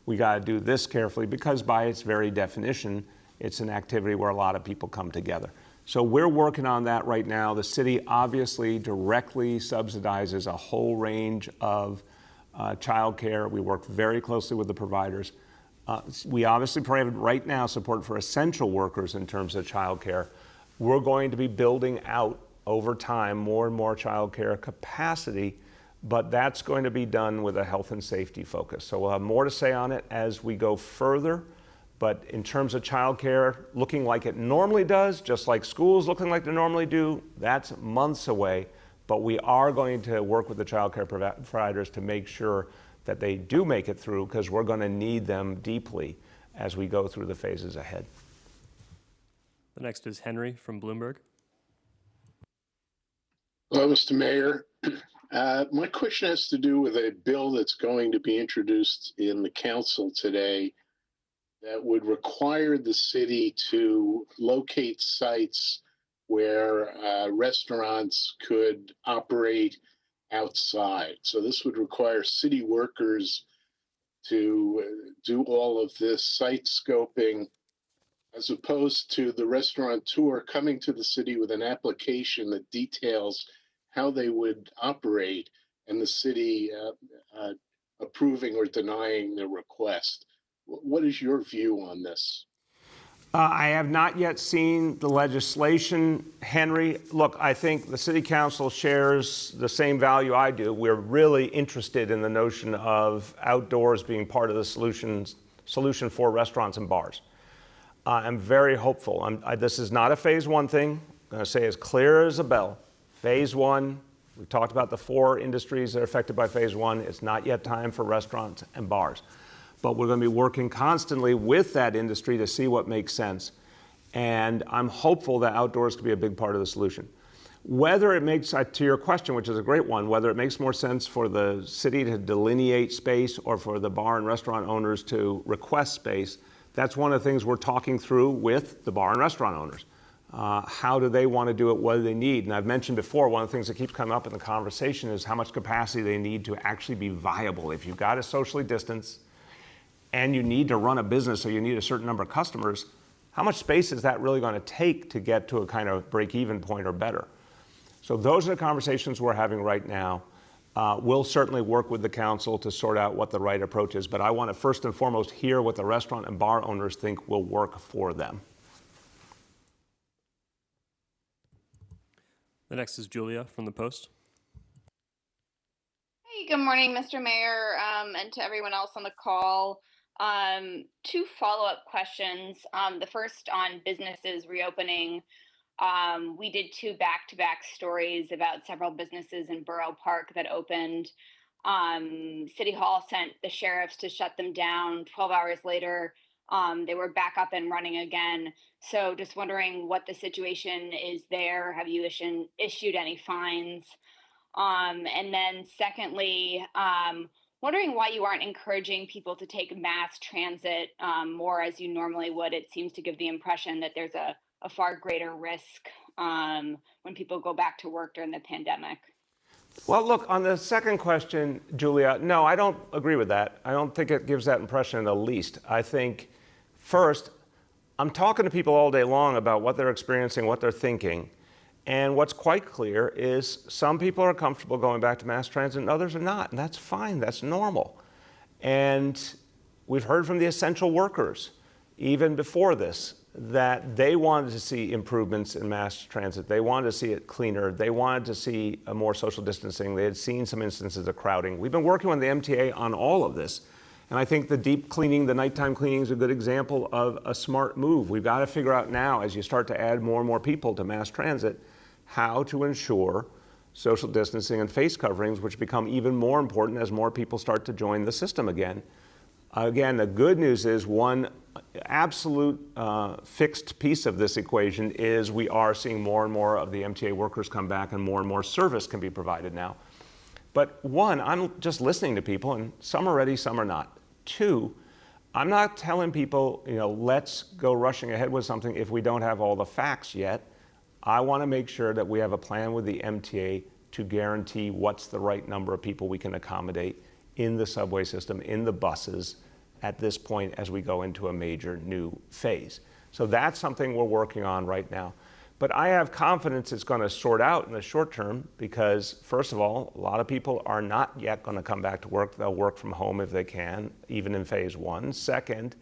C: we got to do this carefully because by its very definition, it's an activity where a lot of people come together. So we're working on that right now. The city obviously directly subsidizes a whole range of childcare. We work very closely with the providers. We obviously provide right now support for essential workers in terms of childcare. We're going to be building out over time more and more childcare capacity, but that's going to be done with a health and safety focus. So we'll have more to say on it as we go further. But in terms of childcare looking like it normally does, just like schools looking like they normally do, that's months away. But we are going to work with the childcare providers to make sure that they do make it through, because we're going to need them deeply as we go through the phases ahead.
D: The next is Henry from Bloomberg.
H: Hello, Mr. Mayor. My question has to do with a bill that's going to be introduced in the council today that would require the city to locate sites where restaurants could operate outside. So this would require city workers to do all of this site scoping, as opposed to the restaurateur coming to the city with an application that details how they would operate and the city approving or denying the request. What is your view on this?
C: I have not yet seen the legislation, Henry. Look, I think the City Council shares the same value I do. We're really interested in the notion of outdoors being part of the solution for restaurants and bars. I'm very hopeful. This is not a phase one thing. I'm going to say as clear as a bell. Phase one, we talked about the 4 industries that are affected by phase one. It's not yet time for restaurants and bars. But we're going to be working constantly with that industry to see what makes sense. And I'm hopeful that outdoors could be a big part of the solution. Whether it makes, to your question, which is a great one, whether it makes more sense for the city to delineate space or for the bar and restaurant owners to request space, that's one of the things we're talking through with the bar and restaurant owners. How do they want to do it? What do they need? And I've mentioned before, one of the things that keeps coming up in the conversation is how much capacity they need to actually be viable. If you've got to socially distance and you need to run a business or you need a certain number of customers, how much space is that really going to take to get to a kind of break-even point or better? So those are the conversations we're having right now. We'll certainly work with the council to sort out what the right approach is, but I want to first and foremost hear what the restaurant and bar owners think will work for them.
D: The next is Julia from the Post.
I: Hey, good morning, Mr. Mayor, and to everyone else on the call. 2 follow-up questions. The first on businesses reopening. We did 2 back-to-back stories about several businesses in Borough Park that opened. City Hall sent the sheriffs to shut them down. 12 hours later, they were back up and running again. So just wondering what the situation is there. Have you issued any fines? And then secondly, wondering why you aren't encouraging people to take mass transit more as you normally would. It seems to give the impression that there's a far greater risk when people go back to work during the pandemic.
C: Well, look, on the second question, Julia, no, I don't agree with that. I don't think it gives that impression in the least. I think, first, I'm talking to people all day long about what they're experiencing, what they're thinking. And what's quite clear is some people are comfortable going back to mass transit and others are not. And that's fine, that's normal. And we've heard from the essential workers, even before this, that they wanted to see improvements in mass transit. They wanted to see it cleaner. They wanted to see a more social distancing. They had seen some instances of crowding. We've been working with the MTA on all of this. And I think the deep cleaning, the nighttime cleaning is a good example of a smart move. We've got to figure out now, as you start to add more and more people to mass transit, how to ensure social distancing and face coverings, which become even more important as more people start to join the system again. Again, the good news is one absolute fixed piece of this equation is we are seeing more and more of the MTA workers come back and more service can be provided now. But one, I'm just listening to people and some are ready, some are not. 2, I'm not telling people, let's go rushing ahead with something if we don't have all the facts yet. I want to make sure that we have a plan with the MTA to guarantee what's the right number of people we can accommodate in the subway system, in the buses at this point as we go into a major new phase. So that's something we're working on right now. But I have confidence it's going to sort out in the short term because, first of all, a lot of people are not yet going to come back to work. They'll work from home if they can, even in phase 1. Second,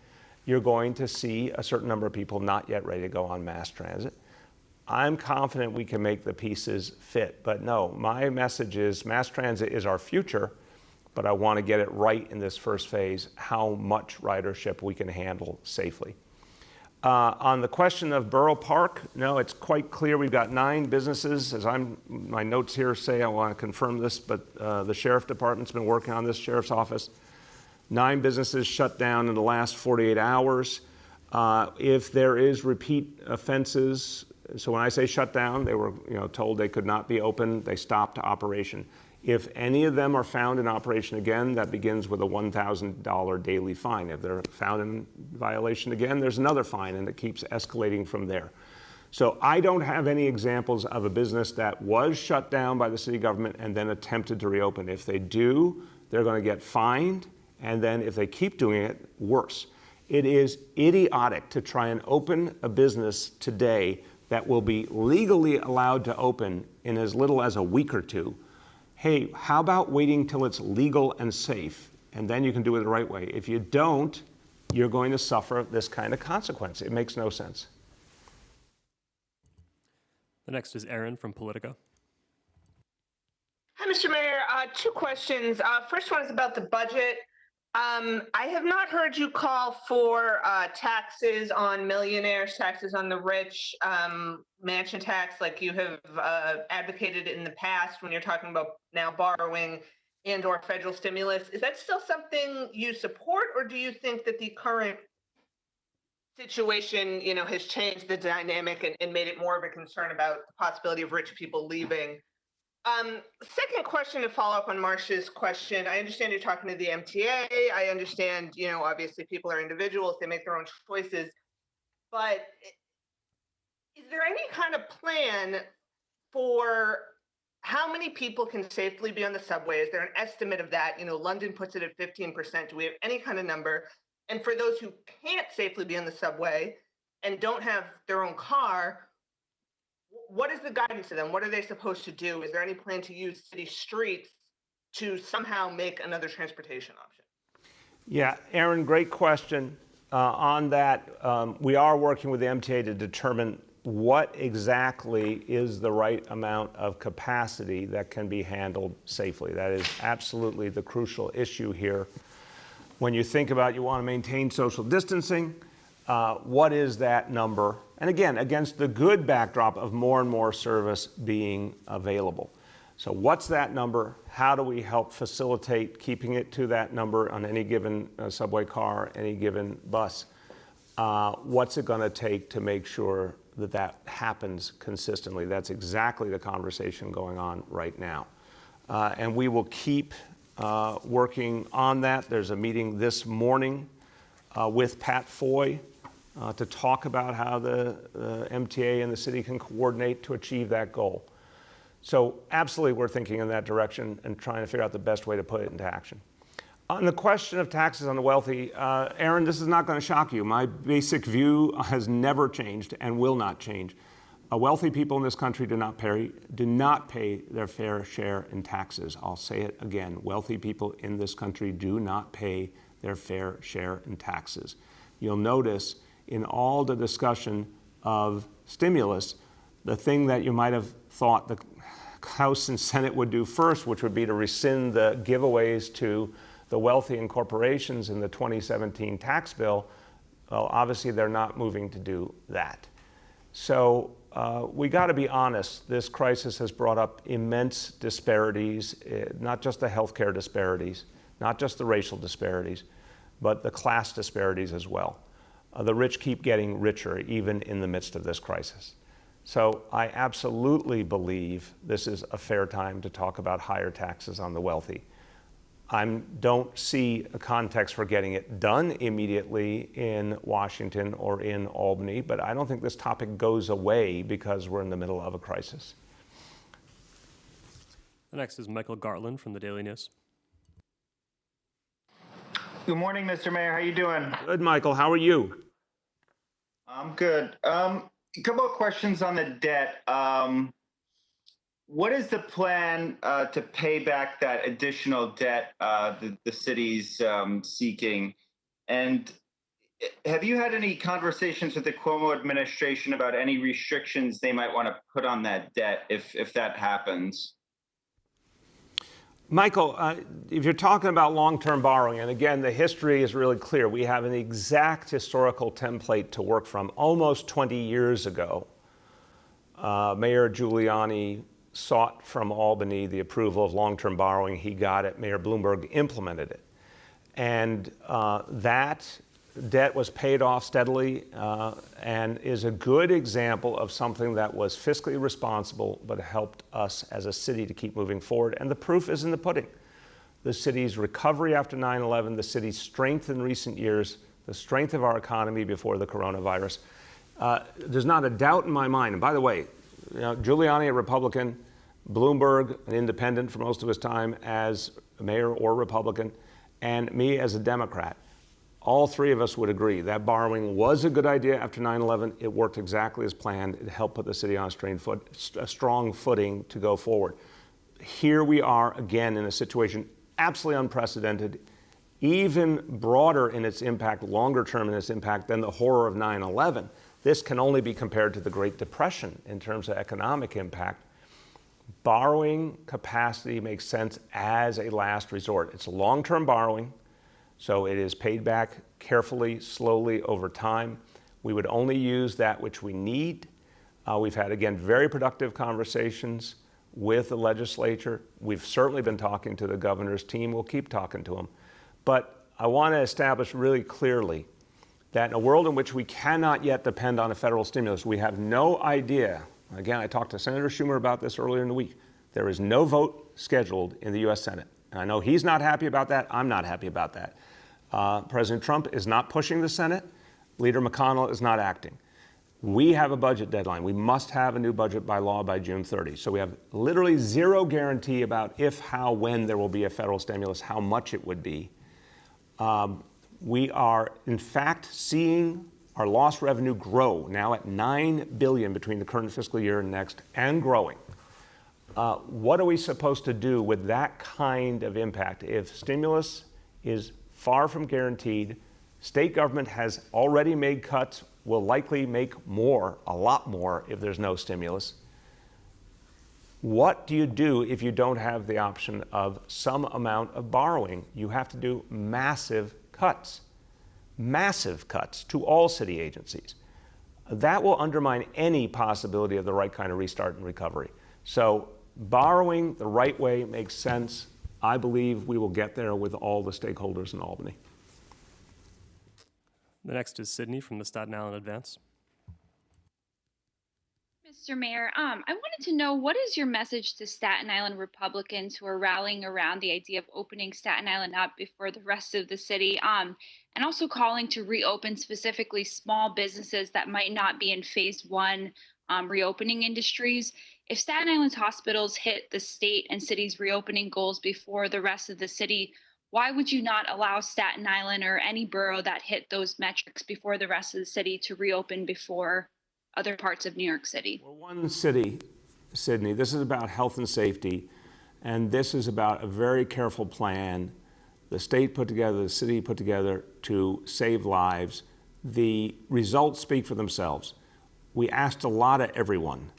C: you're going to see a certain number of people not yet ready to go on mass transit. I'm confident we can make the pieces fit. But no, my message is mass transit is our future, but I want to get it right in this first phase, how much ridership we can handle safely. On the question of Borough Park, no, it's quite clear. We've got 9 businesses. As my notes here say, I want to confirm this, but the Sheriff Department's been working on this, Sheriff's Office. 9 businesses shut down in the last 48 hours. If there is repeat offenses, so when I say shut down, they were told they could not be open, they stopped operation. If any of them are found in operation again, that begins with a $1,000 daily fine. If they're found in violation again, there's another fine, and it keeps escalating from there. So I don't have any examples of a business that was shut down by the city government and then attempted to reopen. If they do, they're going to get fined, and then if they keep doing it, worse. It is idiotic to try and open a business today that will be legally allowed to open in as little as a week or two. Hey, how about waiting till it's legal and safe, and then you can do it the right way. If you don't, you're going to suffer this kind of consequence. It makes no sense.
D: The next is Aaron from Politico.
J: Hi, Mr. Mayor. 2 questions. First one is about the budget. I have not heard you call for taxes on millionaires, taxes on the rich, mansion tax like you have advocated in the past when you're talking about now borrowing and or federal stimulus. Is that still something you support, or do you think that the current situation, has changed the dynamic and made it more of a concern about the possibility of rich people leaving? Second question to follow up on Marcia's question. I understand you're talking to the MTA. I understand, obviously people are individuals, they make their own choices. But is there any kind of plan for how many people can safely be on the subway? Is there an estimate of that? London puts it at 15%. Do we have any kind of number? And for those who can't safely be on the subway and don't have their own car, what is the guidance to them? What are they supposed to do? Is there any plan to use city streets to somehow make another transportation option?
C: Yeah, Aaron, great question. On that, we are working with the MTA to determine what exactly is the right amount of capacity that can be handled safely. That is absolutely the crucial issue here. When you think about you want to maintain social distancing, what is that number? And again, against the good backdrop of more and more service being available. So what's that number? How do we help facilitate keeping it to that number on any given subway car, any given bus? What's it going to take to make sure that that happens consistently? That's exactly the conversation going on right now. And we will keep working on that. There's a meeting this morning with Pat Foy to talk about how the MTA and the city can coordinate to achieve that goal. So absolutely we're thinking in that direction and trying to figure out the best way to put it into action. On the question of taxes on the wealthy, Aaron, this is not going to shock you. My basic view has never changed and will not change. Wealthy people in this country do not pay their fair share in taxes. I'll say it again. Wealthy people in this country do not pay their fair share in taxes. You'll notice in all the discussion of stimulus, the thing that you might have thought the House and Senate would do first, which would be to rescind the giveaways to the wealthy and corporations in the 2017 tax bill, well, obviously they're not moving to do that. So we got to be honest, this crisis has brought up immense disparities, not just the healthcare disparities, not just the racial disparities, but the class disparities as well. The rich keep getting richer even in the midst of this crisis. So I absolutely believe this is a fair time to talk about higher taxes on the wealthy. I don't see a context for getting it done immediately in Washington or in Albany, but I don't think this topic goes away because we're in the middle of a crisis.
D: The next is Michael Gartland from the Daily News.
K: Good morning, Mr. Mayor. How you doing?
C: Good, Michael. How are you?
K: I'm good. A couple of questions on the debt. What is the plan to pay back that additional debt the city's seeking? And have you had any conversations with the Cuomo administration about any restrictions they might want to put on that debt if that happens?
C: Michael, if you're talking about long-term borrowing, and again, the history is really clear. We have an exact historical template to work from. Almost 20 years ago, Mayor Giuliani sought from Albany the approval of long-term borrowing. He got it. Mayor Bloomberg implemented it. And that debt was paid off steadily and is a good example of something that was fiscally responsible but helped us as a city to keep moving forward. And the proof is in the pudding. The city's recovery after 9/11, the city's strength in recent years, the strength of our economy before the coronavirus. There's not a doubt in my mind. And by the way, Giuliani, a Republican, Bloomberg, an independent for most of his time as mayor or Republican, and me as a Democrat. All three of us would agree that borrowing was a good idea after 9/11. It worked exactly as planned. It helped put the city on a strong footing to go forward. Here we are again in a situation absolutely unprecedented, even broader in its impact, longer term in its impact than the horror of 9/11. This can only be compared to the Great Depression in terms of economic impact. Borrowing capacity makes sense as a last resort. It's long-term borrowing. So it is paid back carefully, slowly over time. We would only use that which we need. We've had, again, very productive conversations with the legislature. We've certainly been talking to the governor's team. We'll keep talking to him. But I want to establish really clearly that in a world in which we cannot yet depend on a federal stimulus, we have no idea. Again, I talked to Senator Schumer about this earlier in the week. There is no vote scheduled in the U.S. Senate. And I know he's not happy about that. I'm not happy about that. President Trump is not pushing the Senate. Leader McConnell is not acting. We have a budget deadline. We must have a new budget by law by June 30. So we have literally zero guarantee about if, how, when there will be a federal stimulus, how much it would be. We are, in fact, seeing our lost revenue grow now at $9 billion between the current fiscal year and next, and growing. What are we supposed to do with that kind of impact? If stimulus is far from guaranteed, state government has already made cuts, will likely make more, a lot more, if there's no stimulus. What do you do if you don't have the option of some amount of borrowing? You have to do massive cuts to all city agencies. That will undermine any possibility of the right kind of restart and recovery. So borrowing the right way makes sense. I believe we will get there with all the stakeholders in Albany.
D: The next is Sydney from the Staten Island Advance.
L: Mr. Mayor, I wanted to know, what is your message to Staten Island Republicans who are rallying around the idea of opening Staten Island up before the rest of the city, and also calling to reopen specifically small businesses that might not be in phase one reopening industries? If Staten Island's hospitals hit the state and city's reopening goals before the rest of the city, why would you not allow Staten Island or any borough that hit those metrics before the rest of the city to reopen before other parts of New York City?
C: We're one city, Sydney. This is about health and safety, and this is about a very careful plan the state put together, the city put together to save lives. The results speak for themselves. We asked a lot of everyone.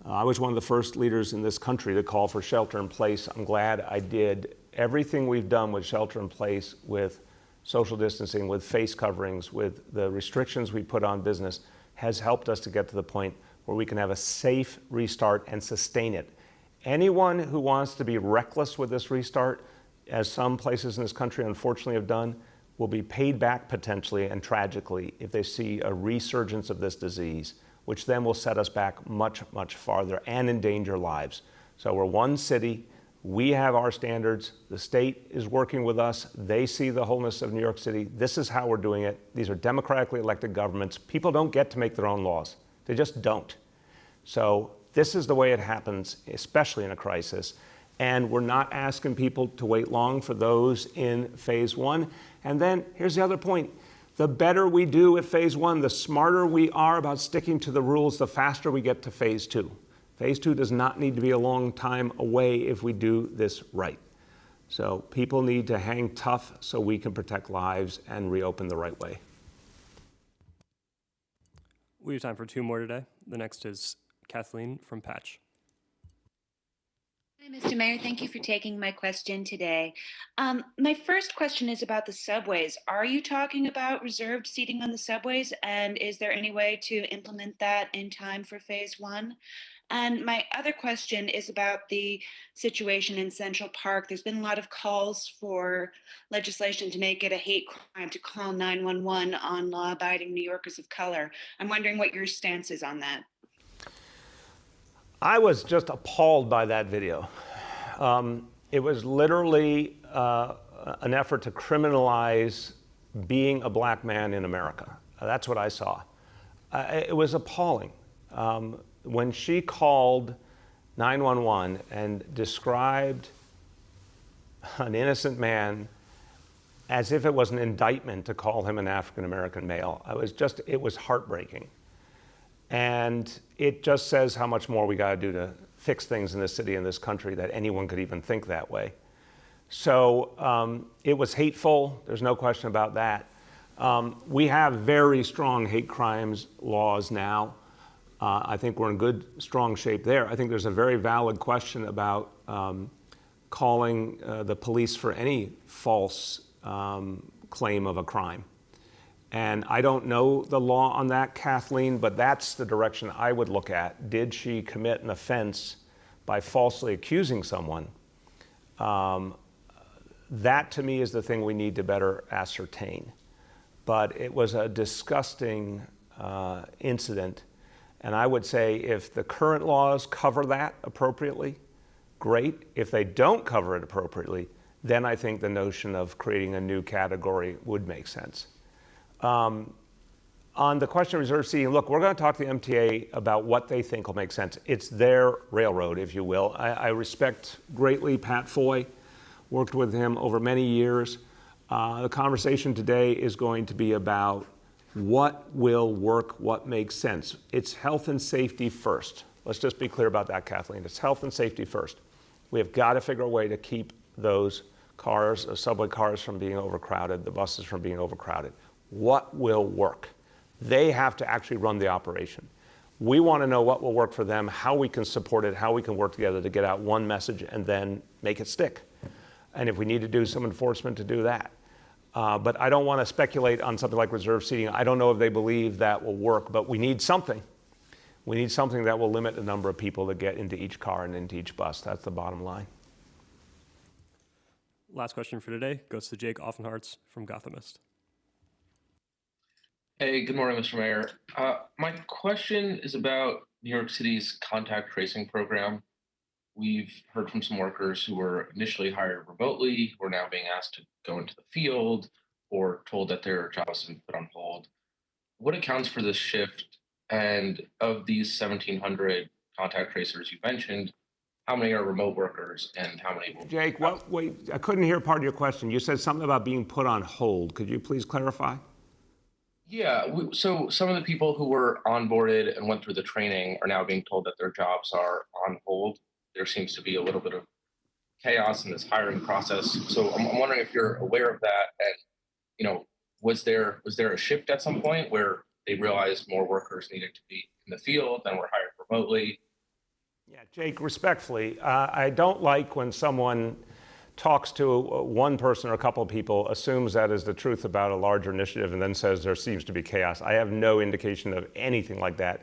C: I was one of the first leaders in this country to call for shelter in place. I'm glad I did. Everything we've done with shelter in place, with social distancing, with face coverings, with the restrictions we put on business, has helped us to get to the point where we can have a safe restart and sustain it. Anyone who wants to be reckless with this restart, as some places in this country unfortunately have done, will be paid back potentially and tragically if they see a resurgence of this disease, which then will set us back much, much farther and endanger lives. So we're one city. We have our standards. The state is working with us. They see the wholeness of New York City. This is how we're doing it. These are democratically elected governments. People don't get to make their own laws. They just don't. So this is the way it happens, especially in a crisis. And we're not asking people to wait long for those in phase one. And then here's the other point. The better we do at phase one, the smarter we are about sticking to the rules, the faster we get to phase two. Phase two does not need to be a long time away if we do this right. So people need to hang tough so we can protect lives and reopen the right way.
D: We have time for two more today. The next is Kathleen from Patch.
M: Mr. Mayor, thank you for taking my question today. My first question is about the subways. Are you talking about reserved seating on the subways? And is there any way to implement that in time for phase one? And my other question is about the situation in Central Park. There's been a lot of calls for legislation to make it a hate crime to call 911 on law-abiding New Yorkers of color. I'm wondering what your stance is on that.
C: I was just appalled by that video. It was literally an effort to criminalize being a black man in America. That's what I saw. It was appalling. When she called 911 and described an innocent man as if it was an indictment to call him an African-American male, it was heartbreaking. And it just says how much more we got to do to fix things in this city and this country that anyone could even think that way. So it was hateful. There's no question about that. We have very strong hate crimes laws now. I think we're in good, strong shape there. I think there's a very valid question about calling the police for any false claim of a crime. And I don't know the law on that, Kathleen, but that's the direction I would look at. Did she commit an offense by falsely accusing someone? That, to me, is the thing we need to better ascertain. But it was a disgusting incident. And I would say if the current laws cover that appropriately, great. If they don't cover it appropriately, then I think the notion of creating a new category would make sense. On the question of reserve seating, look, we're going to talk to the MTA about what they think will make sense. It's their railroad, if you will. I respect greatly Pat Foy, worked with him over many years. The conversation today is going to be about what will work, what makes sense. It's health and safety first. Let's just be clear about that, Kathleen. It's health and safety first. We have got to figure a way to keep those cars, subway cars, from being overcrowded, the buses from being overcrowded. What will work? They have to actually run the operation. We want to know what will work for them, how we can support it, how we can work together to get out one message and then make it stick. And if we need to do some enforcement, to do that. But I don't want to speculate on something like reserve seating. I don't know if they believe that will work, but we need something. We need something that will limit the number of people that get into each car and into each bus. That's the bottom line.
D: Last question for today goes to Jake Offenhartz from Gothamist.
N: Hey, good morning, Mr. Mayor. My question is about New York City's contact tracing program. We've heard from some workers who were initially hired remotely, who are now being asked to go into the field or told that their jobs have been put on hold. What accounts for this shift? And of these 1,700 contact tracers you mentioned, how many are remote workers and how many will...
C: Jake, wait, I couldn't hear part of your question. You said something about being put on hold. Could you please clarify?
N: Yeah, so some of the people who were onboarded and went through the training are now being told that their jobs are on hold. There seems to be a little bit of chaos in this hiring process. So I'm wondering if you're aware of that, and was there a shift at some point where they realized more workers needed to be in the field and were hired remotely?
C: Yeah, Jake, respectfully, I don't like when someone talks to one person or a couple of people, assumes that is the truth about a larger initiative, and then says there seems to be chaos. I have no indication of anything like that.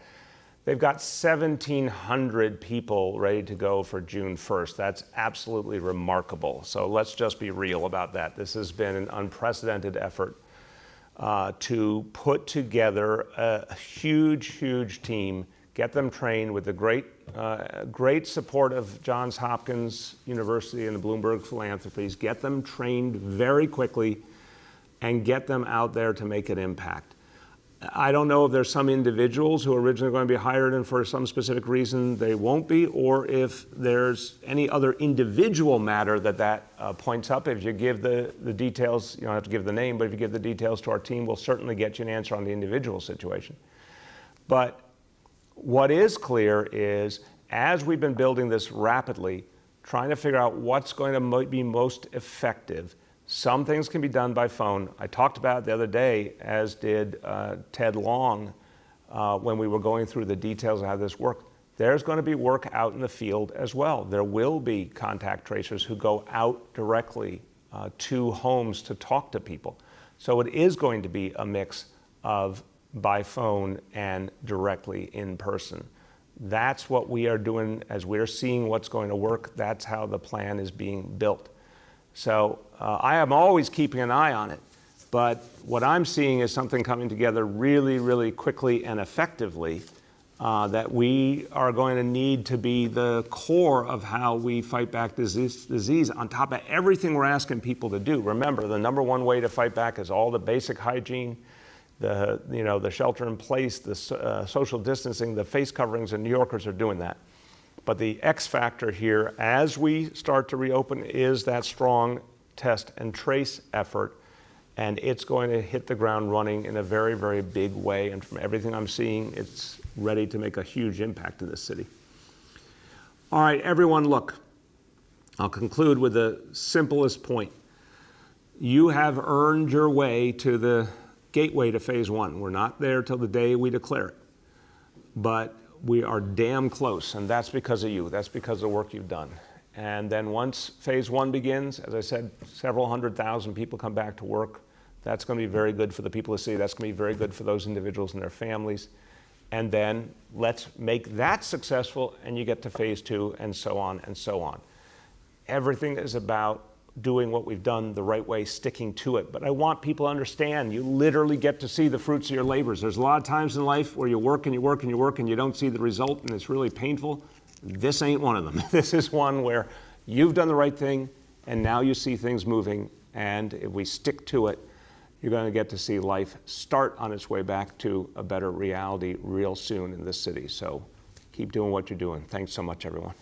C: They've got 1,700 people ready to go for June 1st. That's absolutely remarkable. So let's just be real about that. This has been an unprecedented effort to put together a huge team, get them trained with the great support of Johns Hopkins University and the Bloomberg Philanthropies, get them trained very quickly and get them out there to make an impact. I don't know if there's some individuals who are originally going to be hired and for some specific reason they won't be, or if there's any other individual matter that points up. If you give the details, you don't have to give the name, but if you give the details to our team, we'll certainly get you an answer on the individual situation. But what is clear is, as we've been building this rapidly, trying to figure out what's going to be most effective. Some things can be done by phone. I talked about it the other day, as did Ted Long, when we were going through the details of how this worked. there's going to be work out in the field as well. There will be contact tracers who go out directly to homes to talk to people. So it is going to be a mix of by phone and directly in person. That's what we are doing as we're seeing what's going to work. That's how the plan is being built. So I am always keeping an eye on it, but what I'm seeing is something coming together really, really quickly and effectively that we are going to need to be the core of how we fight back this disease on top of everything we're asking people to do. Remember, the number one way to fight back is all the basic hygiene, the shelter in place, the social distancing, the face coverings, and New Yorkers are doing that. But the X factor here, as we start to reopen, is that strong test and trace effort. And it's going to hit the ground running in a very, very big way. And from everything I'm seeing, it's ready to make a huge impact in this city. All right, everyone, look, I'll conclude with the simplest point. You have earned your way to the gateway to phase one. We're not there till the day we declare it. But we are damn close, and that's because of you. That's because of the work you've done. And then once phase one begins, as I said, several 100,000 people come back to work. That's going to be very good for the people of the city. That's going to be very good for those individuals and their families. And then let's make that successful, and you get to phase two, and so on and so on. Everything is about doing what we've done the right way, sticking to it. But I want people to understand, you literally get to see the fruits of your labors. There's a lot of times in life where you work and you work and you work and you don't see the result, and it's really painful. This ain't one of them. This is one where you've done the right thing, and now you see things moving, and if we stick to it, you're going to get to see life start on its way back to a better reality real soon in this city. So keep doing what you're doing. Thanks so much, everyone.